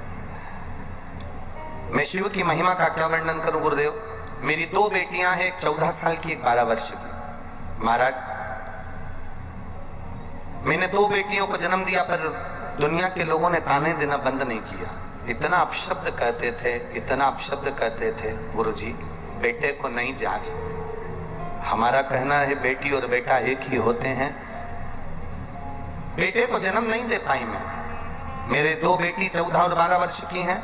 मैं शिव की महिमा का क्या वर्णन करूं गुरुदेव। मेरी दो बेटियां हैं, एक 14 साल की, एक 12 वर्ष की। महाराज मैंने दो बेटियों को जन्म दिया, पर दुनिया के लोगों ने ताने देना बंद नहीं किया। इतना अपशब्द कहते थे गुरुजी, बेटे को नहीं जांच सकते। हमारा कहना है बेटी और बेटा एक ही होते हैं। बेटे को जन्म नहीं दे पाई मैं। मेरे दो बेटी 14 और 12 वर्ष की हैं।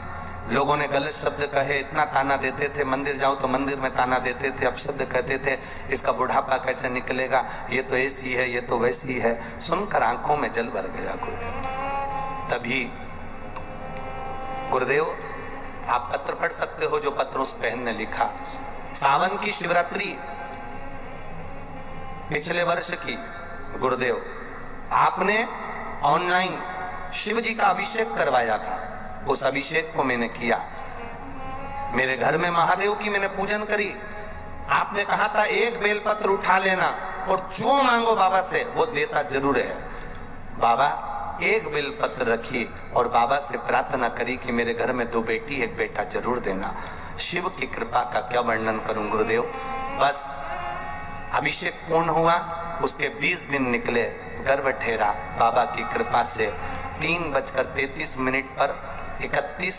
लोगों ने गलत शब्द कहे, इतना ताना देते थे, मंदिर जाओ तो मंदिर में ताना देते थे, अपशब्द कहते थे, इसका बुढ़ापा कैसे निकलेगा, ये तो ऐसी है, ये तो वैसी है। सुनकर आंखों में जल भर गया गुरुदेव। तभी गुरुदेव आप पत्र पढ़ सकते हो जो पत्र उस बहन ने लिखा। सावन की शिवरात्रि पिछले वर्ष की गुरुदेव आपने ऑनलाइन शिव जी का अभिषेक करवाया था। उस अभिषेक को मैंने किया। मेरे घर में महादेव की मैंने पूजन करी। आपने कहा था एक बेलपत्र उठा लेना और जो मांगो बाबा से वो देता जरूर है। बाबा एक बेलपत्र रखी और बाबा से प्रार्थना करी कि मेरे घर में दो बेटी एक बेटा जरूर देना। शिव की कृपा का क्या वर्णन करूं गुरुदेव। बस अभिषेक पूर्ण हुआ, उसके 20 दिन निकले, गर्भ ठहरा। बाबा की कृपा से 3:33 पर 31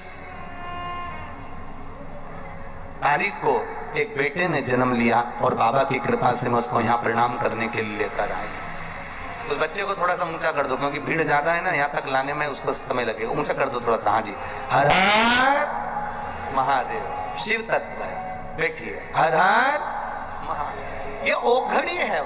तारीख को एक बेटे ने जन्म लिया और बाबा की कृपा से मैं उसको यहाँ प्रणाम करने के लिए लेकर आया। उस बच्चे को थोड़ा सा ऊंचा कर दो, क्योंकि भीड़ ज्यादा है ना, यहाँ तक लाने में उसको समय लगेगा। ऊंचा कर दो थोड़ा सा। हाँ जी, हर हर महादेव। शिव तत्व है, बैठिए। हर हर महादेव। ये ओघड़ी है।